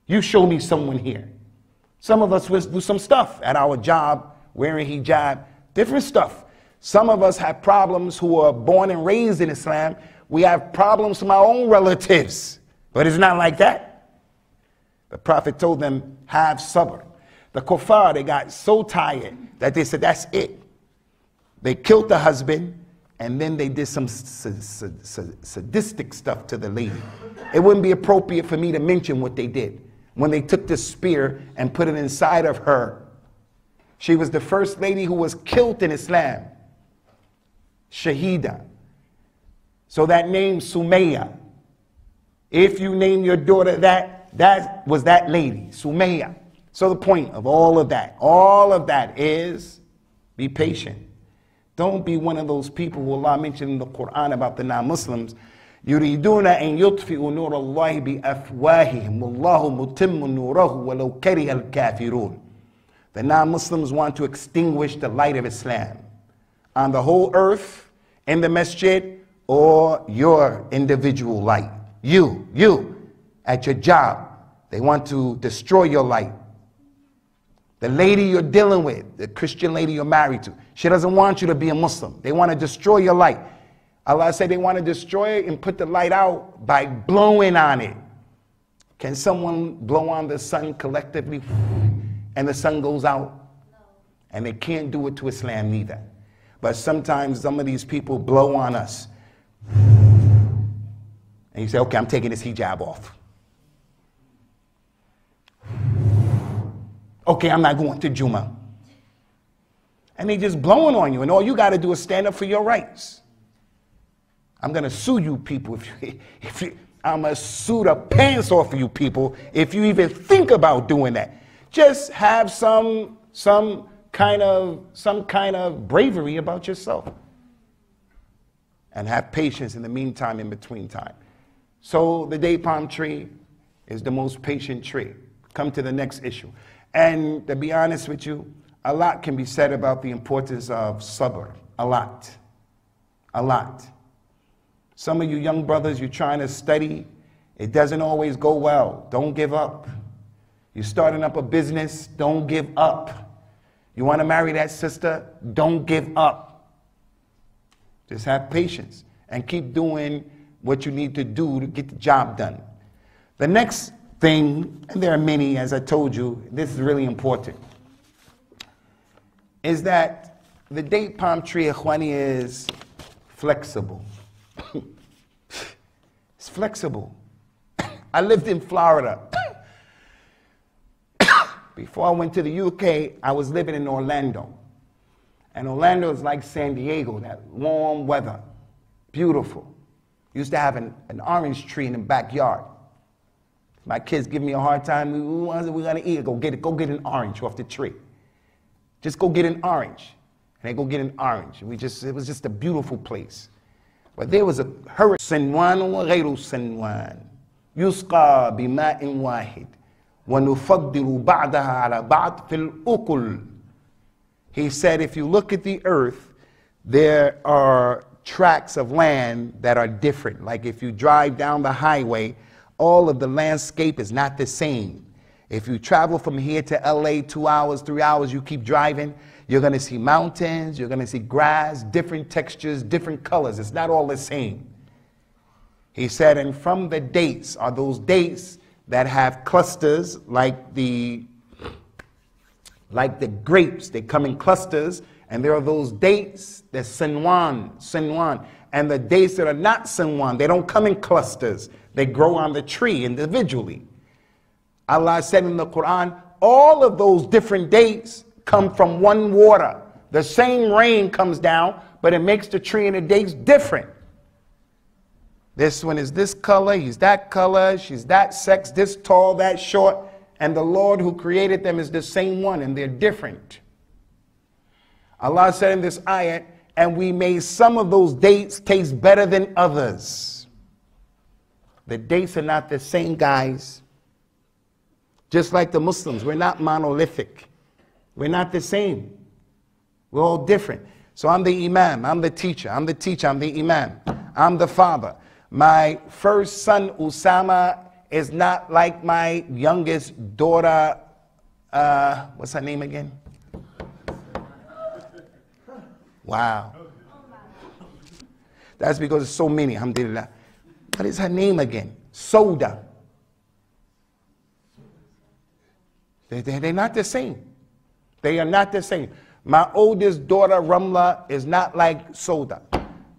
You show me someone here. Some of us will do some stuff at our job, wearing hijab, different stuff. Some of us have problems who are born and raised in Islam. We have problems from our own relatives. But it's not like that. The Prophet told them, have sabr. The kuffar, they got so tired that they said, that's it. They killed the husband, and then they did some sadistic stuff to the lady. It wouldn't be appropriate for me to mention what they did. When they took the spear and put it inside of her. She was the first lady who was killed in Islam. Shahida. So that name Sumayya. If you name your daughter that was that lady, Sumayya. So the point of all of that is be patient. Don't be one of those people who Allah mentioned in the Quran about the non-Muslims. يريدون أن يطفئوا نور الله بأفواههم والله متم نوره ولو كره الكافرون. The non-Muslims want to extinguish the light of Islam on the whole earth, in the masjid, or your individual light. You, at your job, they want to destroy your light. The lady you're dealing with, the Christian lady you're married to, she doesn't want you to be a Muslim. They want to destroy your light. Allah said they want to destroy it and put the light out by blowing on it. Can someone blow on the sun collectively and the sun goes out? No. And they can't do it to Islam neither. But sometimes some of these people blow on us. And you say, okay, I'm taking this hijab off. Okay, I'm not going to Juma. And they just blowing on you, and all you got to do is stand up for your rights. I'm going to sue you people I'm going to sue the pants off of you people if you even think about doing that. Just have some kind of bravery about yourself. And have patience in the meantime, in between time. So the date palm tree is the most patient tree. Come to the next issue. And to be honest with you, a lot can be said about the importance of sabr. A lot. A lot. Some of you young brothers, you're trying to study. It doesn't always go well. Don't give up. You're starting up a business. Don't give up. You want to marry that sister? Don't give up. Just have patience and keep doing what you need to do to get the job done. The next thing, and there are many, as I told you, this is really important, is that the date palm tree, ikhwani, is flexible. It's flexible. I lived in Florida. Before I went to the UK, I was living in Orlando. And Orlando is like San Diego, that warm weather, beautiful. Used to have an orange tree in the backyard. My kids give me a hard time. We're gonna eat it. Go get an orange off the tree. Just go get an orange. And they go get an orange. It was just a beautiful place. But there was a hurricane. سنوان وغير سنوان يسقى بماء واحد ونفضل بعضها على بعض في الأكل. He said, if you look at the earth, there are tracts of land that are different. Like if you drive down the highway, all of the landscape is not the same. If you travel from here to LA 2 hours, 3 hours, you keep driving, you're going to see mountains, you're going to see grass, different textures, different colors. It's not all the same. He said, and from the dates are those dates that have clusters like the grapes. They come in clusters, and there are those dates, the sinwan. And the dates that are not sinwan, they don't come in clusters. They grow on the tree individually. Allah said in the Quran, all of those different dates come from one water. The same rain comes down, but it makes the tree and the dates different. This one is this color, he's that color, she's that sex, this tall, that short. And the Lord who created them is the same one, and they're different. Allah said in this ayat, and we made some of those dates taste better than others. The dates are not the same, guys. Just like the Muslims, we're not monolithic. We're not the same. We're all different. So I'm the imam, I'm the teacher, I'm the imam, I'm the father. My first son, Usamah, is not like my youngest daughter, what's her name again? Wow. That's because there's so many, alhamdulillah. What is her name again? Soda. They're not the same. They are not the same. My oldest daughter, Ramla, is not like Soda.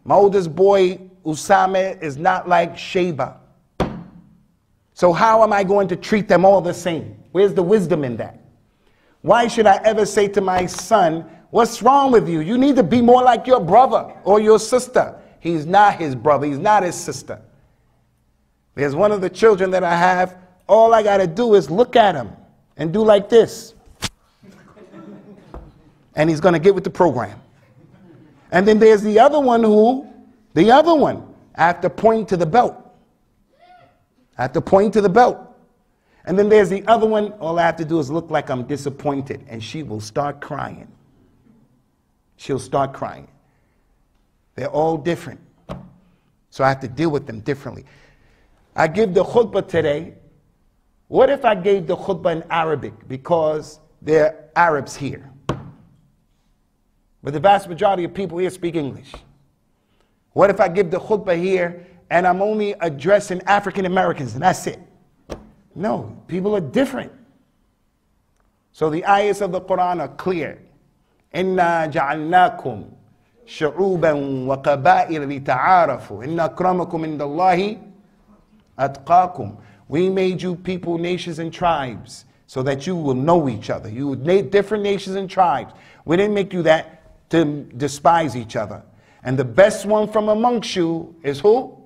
My oldest boy, Usamah, is not like Sheba. So how am I going to treat them all the same? Where's the wisdom in that? Why should I ever say to my son, what's wrong with you? You need to be more like your brother or your sister. He's not his brother. He's not his sister. There's one of the children that I have. All I got to do is look at him and do like this. And he's going to get with the program. And then there's the other one I have to point to the belt. I have to point to the belt. And then there's the other one, all I have to do is look like I'm disappointed, and she will start crying. She'll start crying. They're all different. So I have to deal with them differently. I give the khutbah today. What if I gave the khutbah in Arabic? Because there are Arabs here. But the vast majority of people here speak English. What if I give the khutbah here and I'm only addressing African Americans and that's it? No, people are different. So the ayahs of the Quran are clear. إِنَّا جَعَلْنَاكُمْ شُعُوبًا وَقَبَائِلَ لِتَعَارَفُوا إِنَّ أَكْرَمَكُمْ عِنْدَ اللَّهِ أَتْقَاكُمْ. We made you people, nations, and tribes so that you will know each other. You would make different nations and tribes. We didn't make you that to despise each other. And the best one from amongst you is who?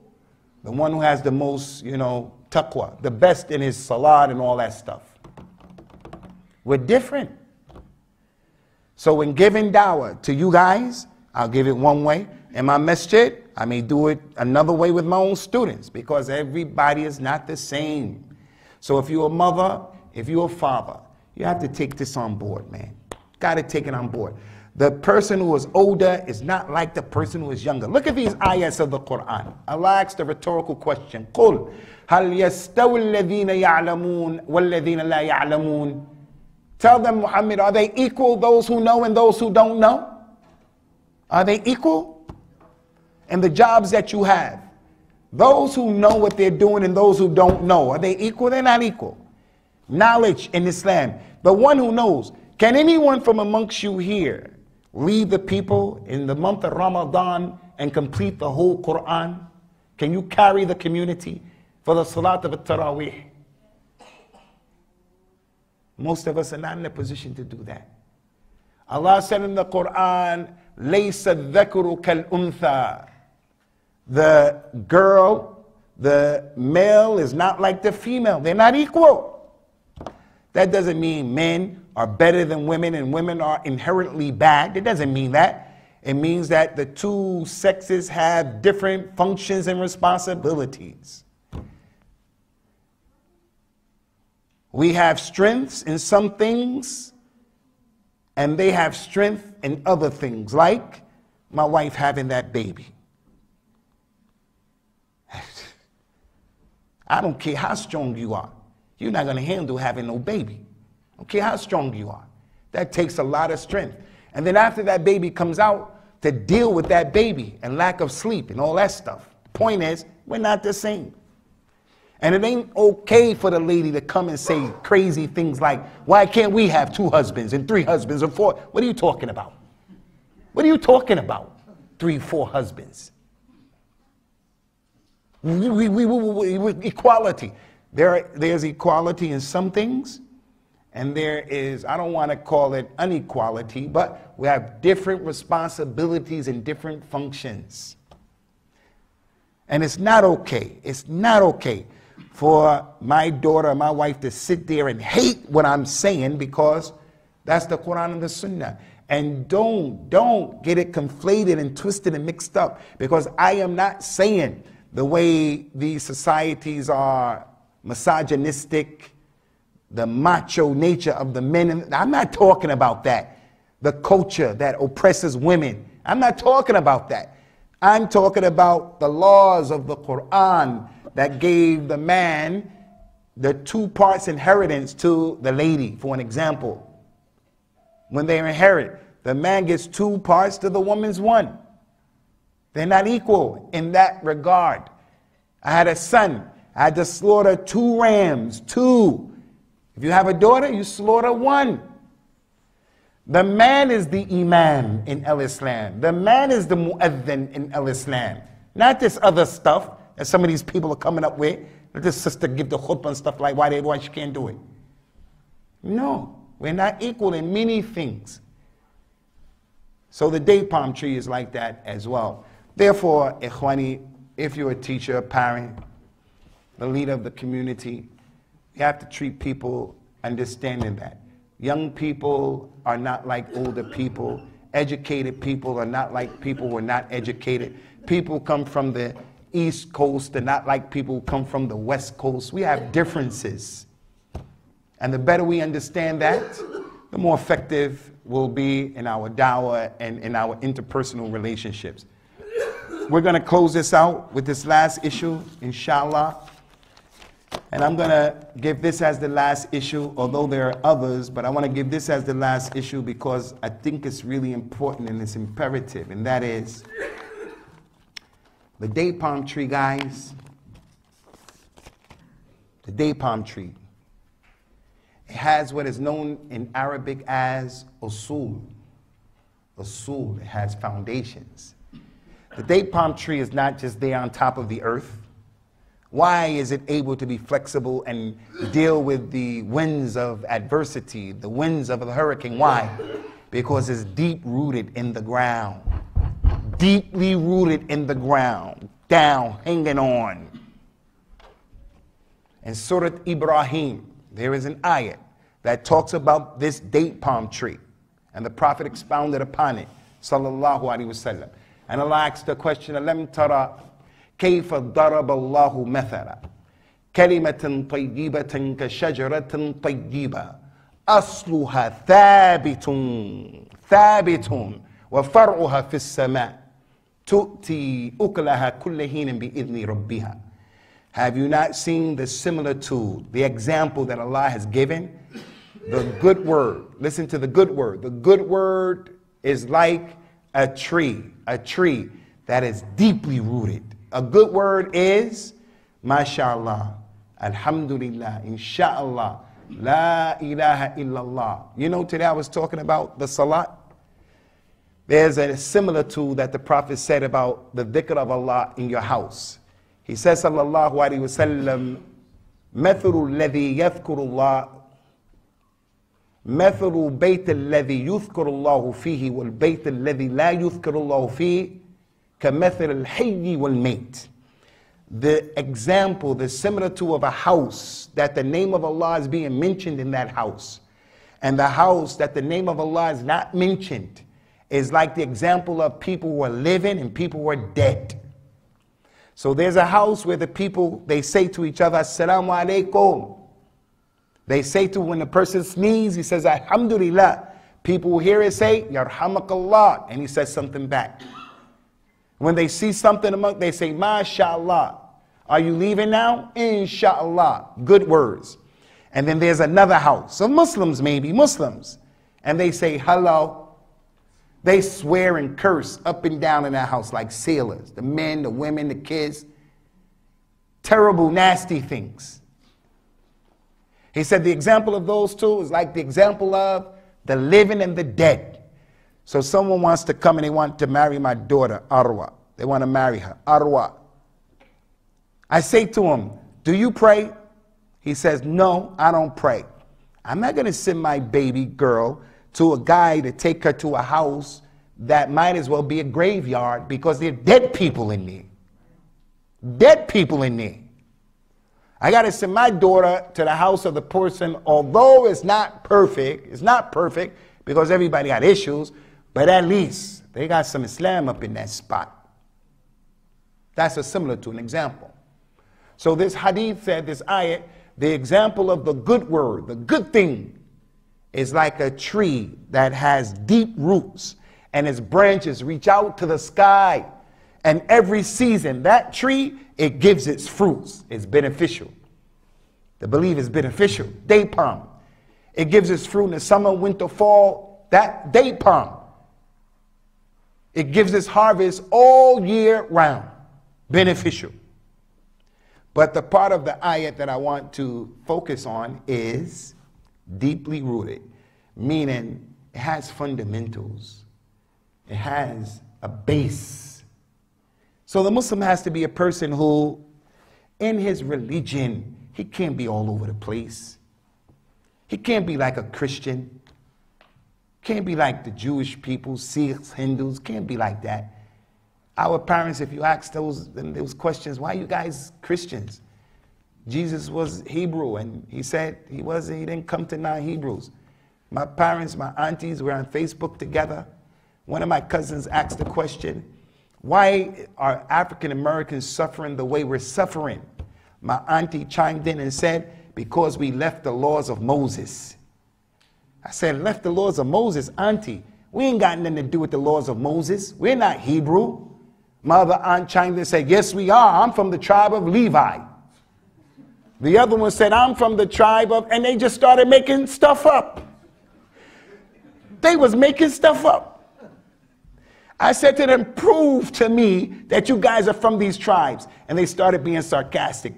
The one who has the most, taqwa. The best in his salat and all that stuff. We're different. So when giving dawah to you guys, I'll give it one way. In my masjid, I may do it another way with my own students because everybody is not the same. So if you're a mother, if you're a father, you have to take this on board, man. Got to take it on board. The person who is older is not like the person who is younger. Look at these ayahs of the Quran. Allah asks the rhetorical question. قُلْ هَلْ يَسْتَوِ الَّذِينَ يَعْلَمُونَ وَالَّذِينَ لَا يَعْلَمُونَ. Tell them, Muhammad, are they equal, those who know and those who don't know? Are they equal? And the jobs that you have, those who know what they're doing and those who don't know, are they equal? They're not equal. Knowledge in Islam. The one who knows. Can anyone from amongst you here lead the people in the month of Ramadan and complete the whole Quran? Can you carry the community for the Salat of At-Taraweeh? Most of us are not in a position to do that. Allah said in the Quran, لَيْسَ الذَّكُرُ كَالْأُنْثَى. The girl, the male is not like the female. They're not equal. That doesn't mean men are better than women and women are inherently bad. It doesn't mean that. It means that the two sexes have different functions and responsibilities. We have strengths in some things, and they have strength in other things, like my wife having that baby. I don't care how strong you are. You're not going to handle having no baby. I don't care how strong you are. That takes a lot of strength. And then after that baby comes out, to deal with that baby and lack of sleep and all that stuff. Point is, we're not the same. And it ain't okay for the lady to come and say crazy things like, why can't we have 2 husbands and 3 husbands and 4? What are you talking about? What are you talking about? 3, 4 husbands. Equality. There's equality in some things, and there is, I don't want to call it inequality, but we have different responsibilities and different functions. And it's not okay. It's not okay for my daughter, my wife, to sit there and hate what I'm saying, because that's the Quran and the Sunnah. And don't get it conflated and twisted and mixed up, because I am not saying the way these societies are misogynistic, the macho nature of the men. I'm not talking about that. The culture that oppresses women. I'm not talking about that. I'm talking about the laws of the Quran that gave the man the 2 parts inheritance to the lady. For an example, when they inherit, the man gets 2 parts to the woman's 1. They're not equal in that regard. I had a son. I had to slaughter 2 rams. 2. If you have a daughter, you slaughter 1. The man is the imam in al-Islam. The man is the mu'adhin in al-Islam. Not this other stuff that some of these people are coming up with. Let this sister give the khutbah and stuff like why she can't do it. No, we're not equal in many things. So the date palm tree is like that as well. Therefore, ikhwani, if you're a teacher, a parent, the leader of the community, you have to treat people understanding that. Young people are not like older people. Educated people are not like people who are not educated. People come from the East Coast, they're not like people who come from the West Coast. We have differences. And the better we understand that, the more effective we'll be in our dawah and in our interpersonal relationships. We're going to close this out with this last issue, inshallah. And I'm going to give this as the last issue, although there are others, but I want to give this as the last issue because I think it's really important and it's imperative, and that is the date palm tree, guys. The date palm tree. It has what is known in Arabic as usul. Usul, it has foundations. The date palm tree is not just there on top of the earth. Why is it able to be flexible and deal with the winds of adversity, the winds of the hurricane? Why? Because it's deep rooted in the ground. Deeply rooted in the ground, down, hanging on. In Surah Ibrahim, there is an ayat that talks about this date palm tree. And the Prophet expounded upon it, sallallahu alaihi wasallam. And Allah asked the question, Alam tara كيف ضرب الله مثلا كلمة طيبة كشجرة طيبة أصلها ثابت وفرعها في السماء تؤتي أكلها كل حين بإذن ربها. Have you not seen the similitude, the example that Allah has given? The good word. Listen to the good word. The good word is like a tree that is deeply rooted. A good word is, mashallah, alhamdulillah, inshallah, la ilaha illallah. You know, today I was talking about the salat. There's a similitude that the Prophet said about the dhikr of Allah in your house. He says, sallallahu alayhi wa sallam, مثل الذي يذكر الله مثل بيت الذي يذكر الله فيه والبيت الذي لا يذكر الله فيه كمثل الحي والميت. The example, the similitude of a house that the name of Allah is being mentioned in that house, and the house that the name of Allah is not mentioned, is like the example of people who are living and people who are dead. So there's a house where the people, they say to each other, Assalamu alaikum. They say to, when the person sneezes, he says, Alhamdulillah. People will hear it say, Yarhamakallah, and he says something back. When they see something among, they say, MashaAllah. Are you leaving now? Inshallah. Good words. And then there's another house of Muslims, maybe Muslims, and they say, hello. They swear and curse up and down in that house like sailors. The men, the women, the kids. Terrible, nasty things. He said the example of those two is like the example of the living and the dead. So someone wants to come and they want to marry my daughter, Arwa. They want to marry her, Arwa. I say to him, do you pray? He says, no, I don't pray. I'm not going to send my baby girl to a guy to take her to a house that might as well be a graveyard because there are dead people in there. Dead people in there. I got to send my daughter to the house of the person, although it's not perfect because everybody got issues, but at least they got some Islam up in that spot. That's a similar to an example. So this hadith said, this ayat, the example of the good word, the good thing, is like a tree that has deep roots and its branches reach out to the sky. And every season, that tree, it gives its fruits. It's beneficial. The belief is beneficial. Date palm. It gives its fruit in the summer, winter, fall. That date palm. It gives its harvest all year round. Beneficial. But the part of the ayat that I want to focus on is deeply rooted. Meaning it has fundamentals. It has a base. So the Muslim has to be a person who, in his religion, he can't be all over the place. He can't be like a Christian. Can't be like the Jewish people, Sikhs, Hindus. Can't be like that. Our parents, if you ask those questions, why are you guys Christians? Jesus was Hebrew, and he said he didn't come to non-Hebrews. My parents, my aunties were on Facebook together. One of my cousins asked the question, why are African Americans suffering the way we're suffering? My auntie chimed in and said, because we left the laws of Moses. I said, left the laws of Moses? Auntie, we ain't got nothing to do with the laws of Moses. We're not Hebrew. My other aunt chimed in and said, yes, we are. I'm from the tribe of Levi. The other one said, I'm from the tribe of, and they just started making stuff up. They was making stuff up. I said to them, prove to me that you guys are from these tribes. And they started being sarcastic,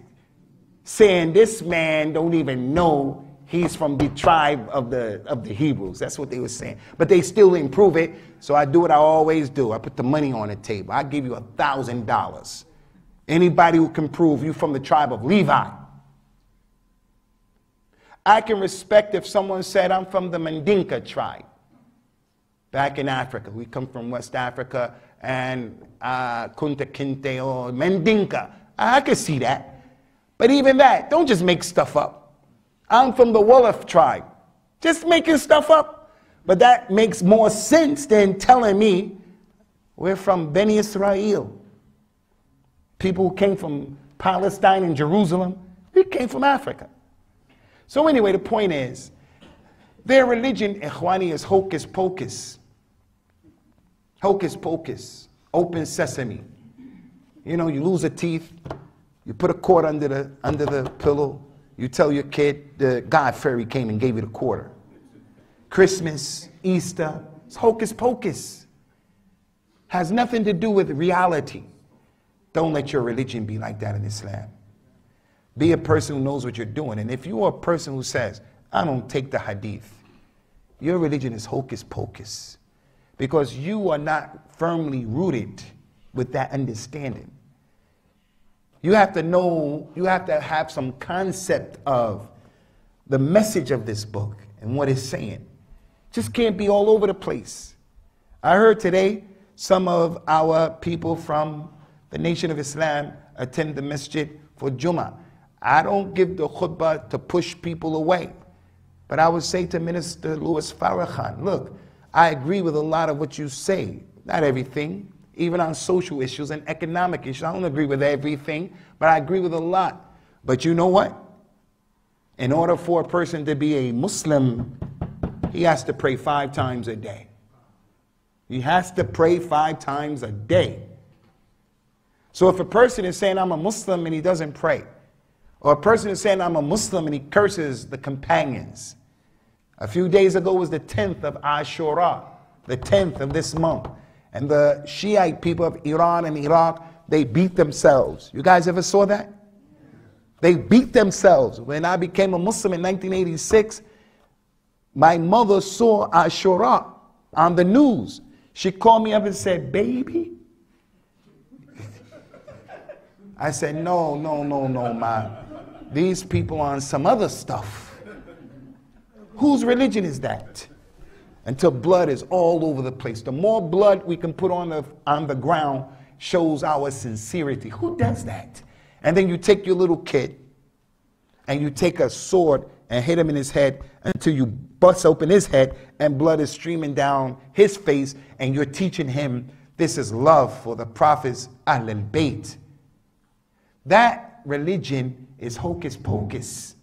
saying this man don't even know he's from the tribe of the Hebrews. That's what they were saying. But they still didn't prove it. So I do what I always do. I put the money on the table. I give you $1,000. Anybody who can prove you from the tribe of Levi. I can respect if someone said I'm from the Mandinka tribe. Back in Africa. We come from West Africa and Kunta Kinte or Mandinka. I can see that. But even that, don't just make stuff up. I'm from the Wolof tribe. Just making stuff up. But that makes more sense than telling me we're from Beni Israel. People who came from Palestine and Jerusalem, we came from Africa. So anyway, the point is, their religion, Ikhwani, is hocus pocus. Hocus pocus. Open sesame. You know, you lose a teeth, you put a cord under the pillow, you tell your kid the God fairy came and gave you the quarter. Christmas, Easter, it's hocus pocus. Has nothing to do with reality. Don't let your religion be like that in Islam. Be a person who knows what you're doing. And if you are a person who says, I don't take the hadith, your religion is hocus pocus. Because you are not firmly rooted with that understanding. You have to know, you have to have some concept of the message of this book and what it's saying. Just can't be all over the place. I heard today some of our people from the Nation of Islam attend the masjid for Jummah. I don't give the khutbah to push people away. But I would say to Minister Louis Farrakhan, look, I agree with a lot of what you say. Not everything, even on social issues and economic issues. I don't agree with everything, but I agree with a lot. But you know what? In order for a person to be a Muslim, he has to pray 5 times a day. He has to pray 5 times a day. So if a person is saying, I'm a Muslim, and he doesn't pray, or a person is saying, I'm a Muslim, and he curses the companions. A few days ago was the 10th of Ashura, the 10th of this month. And the Shiite people of Iran and Iraq, they beat themselves. You guys ever saw that? They beat themselves. When I became a Muslim in 1986, my mother saw Ashura on the news. She called me up and said, baby. I said, no, ma. These people are on some other stuff. Whose religion is that? Until blood is all over the place. The more blood we can put on the ground shows our sincerity. Who does that? And then you take your little kid and you take a sword and hit him in his head until you bust open his head and blood is streaming down his face, and you're teaching him this is love for the prophets Ahlul Bayt. That religion is hocus pocus.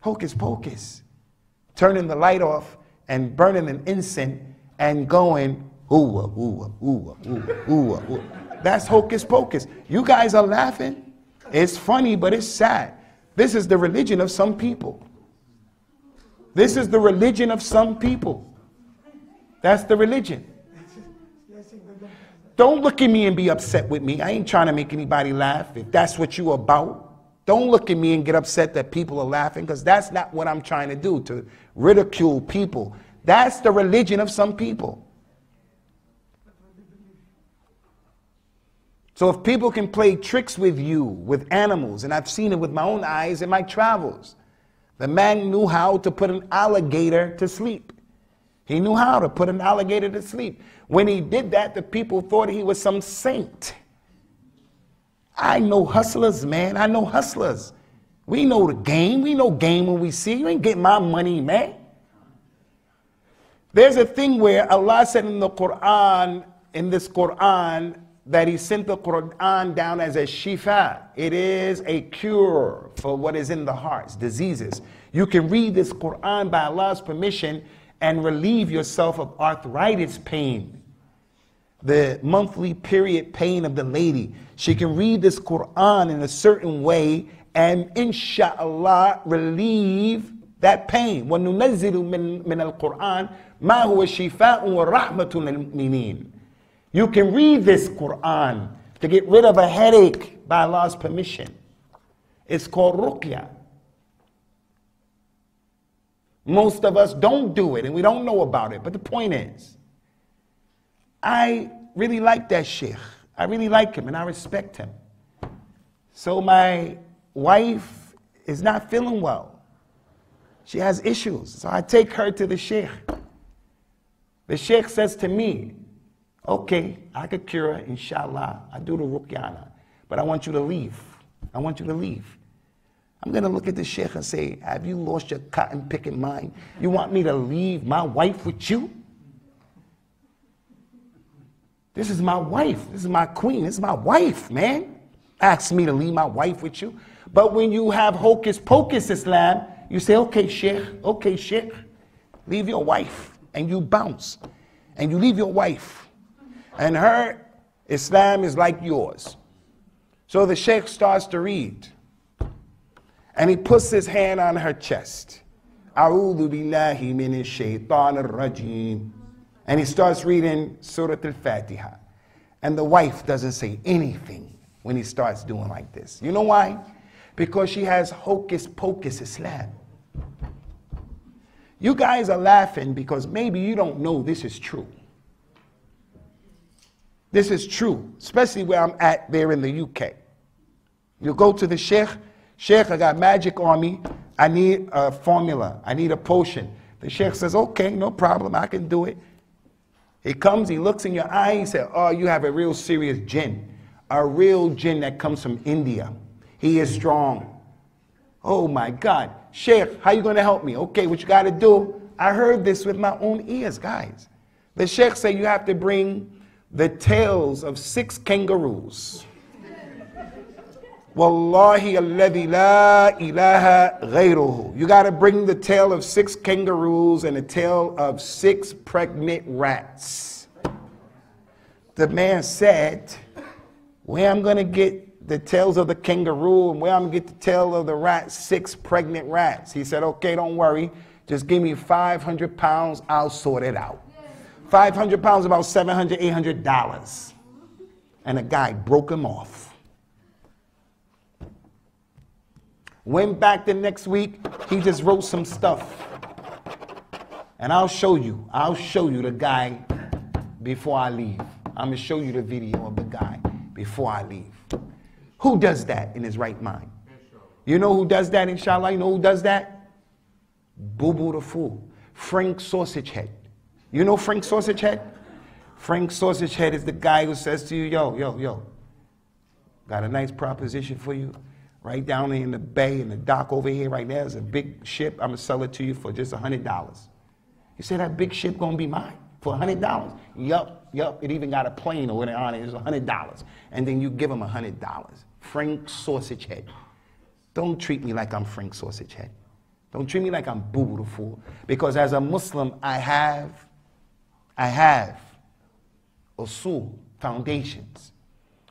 Hocus pocus. Turning the light off and burning an incense and going, Ooh. That's hocus pocus. You guys are laughing. It's funny, but it's sad. This is the religion of some people. This is the religion of some people. That's the religion. Don't look at me and be upset with me. I ain't trying to make anybody laugh. If that's what you about, don't look at me and get upset that people are laughing, because that's not what I'm trying to do, to ridicule people. That's the religion of some people. So if people can play tricks with you, with animals, and I've seen it with my own eyes in my travels. The man knew how to put an alligator to sleep. He knew how to put an alligator to sleep. When he did that, the people thought he was some saint. I know hustlers, man. I know hustlers. We know the game. We know game when we see. You ain't getting my money, man. There's a thing where Allah said in the Quran, in this Quran, that He sent the Quran down as a shifa. It is a cure for what is in the hearts, diseases. You can read this Quran by Allah's permission and relieve yourself of arthritis pain, the monthly period pain of the lady. She can read this Quran in a certain way and inshallah relieve that pain. وَنُنَزِّلُ مِنَ الْقُرْآنِ مَا هُوَ شِفَاءٌ وَرَحْمَةٌ لِلْمُؤْمِنِينَ. You can read this Quran to get rid of a headache by Allah's permission. It's called ruqya. Most of us don't do it and we don't know about it. But the point is, I really like that Sheikh. I really like him and I respect him. So my wife is not feeling well. She has issues. So I take her to the Sheikh. The Sheikh says to me, okay, I could cure her, inshallah. I do the ruqyana. But I want you to leave. I want you to leave. I'm going to look at the Sheikh and say, have you lost your cotton picking mind? You want me to leave my wife with you? This is my wife. This is my queen. This is my wife, man. Ask me to leave my wife with you. But when you have hocus pocus Islam, you say, okay, Sheikh, leave your wife. And you bounce. And you leave your wife. And her Islam is like yours. So the Sheikh starts to read. And he puts his hand on her chest. A'udhu billahi minash shaitanir rajim. And he starts reading Surah Al-Fatiha. And the wife doesn't say anything when he starts doing like this. You know why? Because she has hocus pocus Islam. You guys are laughing because maybe you don't know this is true. This is true, especially where I'm at there in the UK. You go to the Sheikh. Sheikh, I got magic on me. I need a formula. I need a potion. The Sheikh says, okay, no problem. I can do it. He comes, he looks in your eye. He said, oh, you have a real serious jinn. A real jinn that comes from India. He is strong. Oh, my God. Sheikh, how you going to help me? Okay, what you got to do. I heard this with my own ears, guys. The Sheikh said you have to bring the tails of 6 kangaroos. Wallahi alladhi la ilaha ghayruhu. You got to bring the tail of 6 kangaroos and the tail of 6 pregnant rats. The man said, where I'm going to get the tails of the kangaroo and where I'm going to get the tail of the rat, 6 pregnant rats. He said, okay, don't worry. Just give me 500 pounds. I'll sort it out. 500 pounds, about $700, $800. And the guy broke him off. Went back the next week, he just wrote some stuff. And I'll show you the guy before I leave. I'm going to show you the video of the guy before I leave. Who does that in his right mind? You know who does that, inshallah? You know who does that? Boo Boo the Fool. Frank Sausage Head. You know Frank Sausage Head? Frank Sausage Head is the guy who says to you, yo, got a nice proposition for you. Right down in the bay, in the dock over here, right there is a big ship. I'm going to sell it to you for just $100. You say that big ship going to be mine for $100? Yup. It even got a plane over there on it. It's $100. And then you give him $100. Frank Sausage Head. Don't treat me like I'm Frank Sausage Head. Don't treat me like I'm Boo Boo the Fool. Because as a Muslim, I have usul, foundations.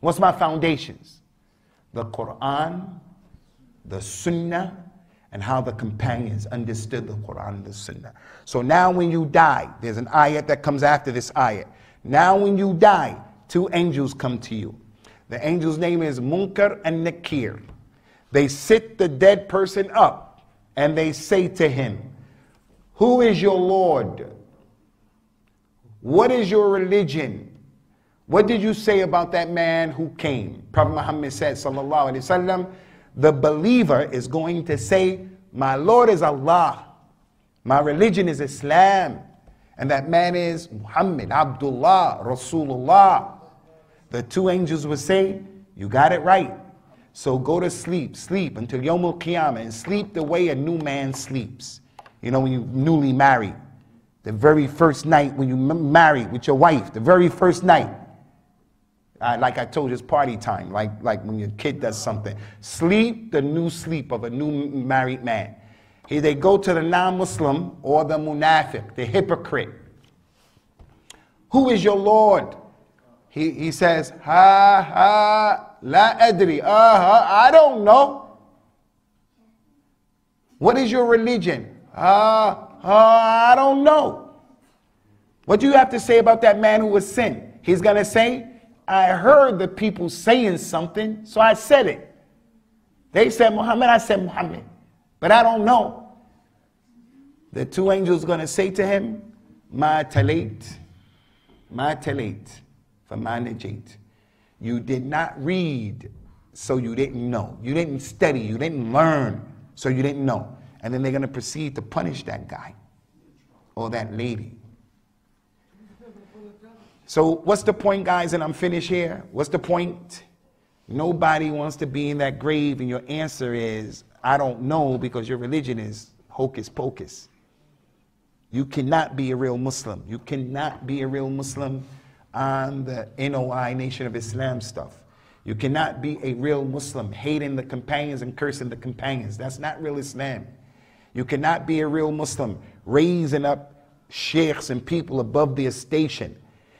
What's my foundations? The Quran, the Sunnah, and how the companions understood the Quran and the Sunnah. So now when you die, there's an ayat that comes after this ayat. Now when you die, two angels come to you. The angel's name is Munkar and Nakir. They sit the dead person up and they say to him, who is your Lord? What is your religion? What did you say about that man who came? Prophet Muhammad said, sallallahu alaihi wasallam, the believer is going to say, my Lord is Allah. My religion is Islam. And that man is Muhammad, Abdullah, Rasulullah. The two angels would say, you got it right. So go to sleep. Sleep until Yawm al-Qiyamah. And sleep the way a new man sleeps. You know, when you're newly married. The very first night when you married with your wife. The very first night. Like I told you, it's party time, like when your kid does something. Sleep the new sleep of a new married man. Here they go to the non-Muslim or the munafiq, the hypocrite. Who is your Lord? He says, la adri, I don't know. What is your religion? I don't know. What do you have to say about that man who was sent? He's going to say, I heard the people saying something, so I said it. They said Muhammad, I said Muhammad. But I don't know. The two angels are going to say to him, Ma talayt, for ma najayt. You did not read, so you didn't know. You didn't study, you didn't learn, so you didn't know. And then they're going to proceed to punish that guy or that lady. So what's the point, guys? And I'm finished here. What's the point? Nobody wants to be in that grave, and your answer is, I don't know, because your religion is hocus pocus. You cannot be a real Muslim. You cannot be a real Muslim on the NOI, Nation of Islam stuff. You cannot be a real Muslim hating the companions and cursing the companions. That's not real Islam. You cannot be a real Muslim raising up sheikhs and people above their station.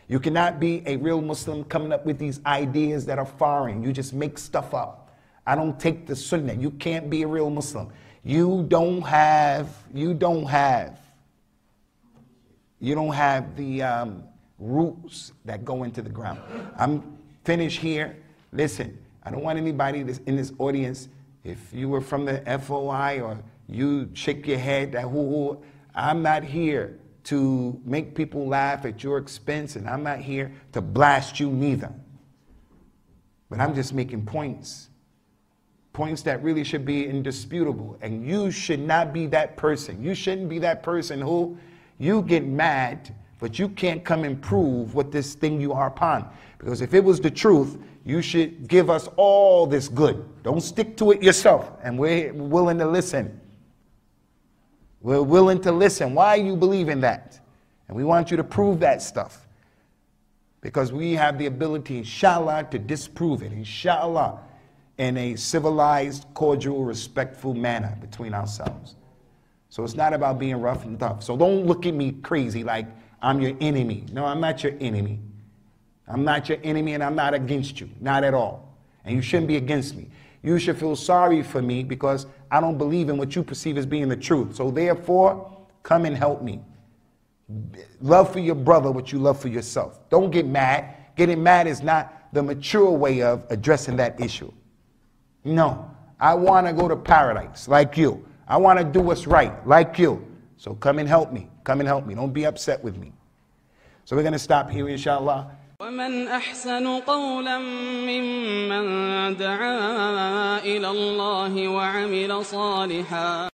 You cannot be a real Muslim coming up with these ideas that are foreign. You just make stuff up. I don't take the Sunnah. You can't be a real Muslim. You don't have the roots that go into the ground. I'm finished here. Listen, I don't want anybody that's in this audience, if you were from the FOI or you shake your head, that who, I'm not here to make people laugh at your expense, and I'm not here to blast you neither. But I'm just making points. Points that really should be indisputable. And you should not be that person. You shouldn't be that person who you get mad, but you can't come and prove what this thing you are upon. Because if it was the truth, you should give us all this good. Don't stick to it yourself. And we're willing to listen. We're willing to listen. Why you believe in that? And we want you to prove that stuff. Because we have the ability, inshallah, to disprove it. Inshallah, in a civilized, cordial, respectful manner between ourselves. So it's not about being rough and tough. So don't look at me crazy like I'm your enemy. No, I'm not your enemy. I'm not your enemy, and I'm not against you. Not at all. And you shouldn't be against me. You should feel sorry for me because I don't believe in what you perceive as being the truth. So therefore, come and help me. Love for your brother what you love for yourself. Don't get mad. Getting mad is not the mature way of addressing that issue. No. I want to go to paradise like you. I want to do what's right like you. So come and help me. Come and help me. Don't be upset with me. So we're going to stop here, inshallah. ومن أحسن قولا ممن دعا إلى الله وعمل صالحا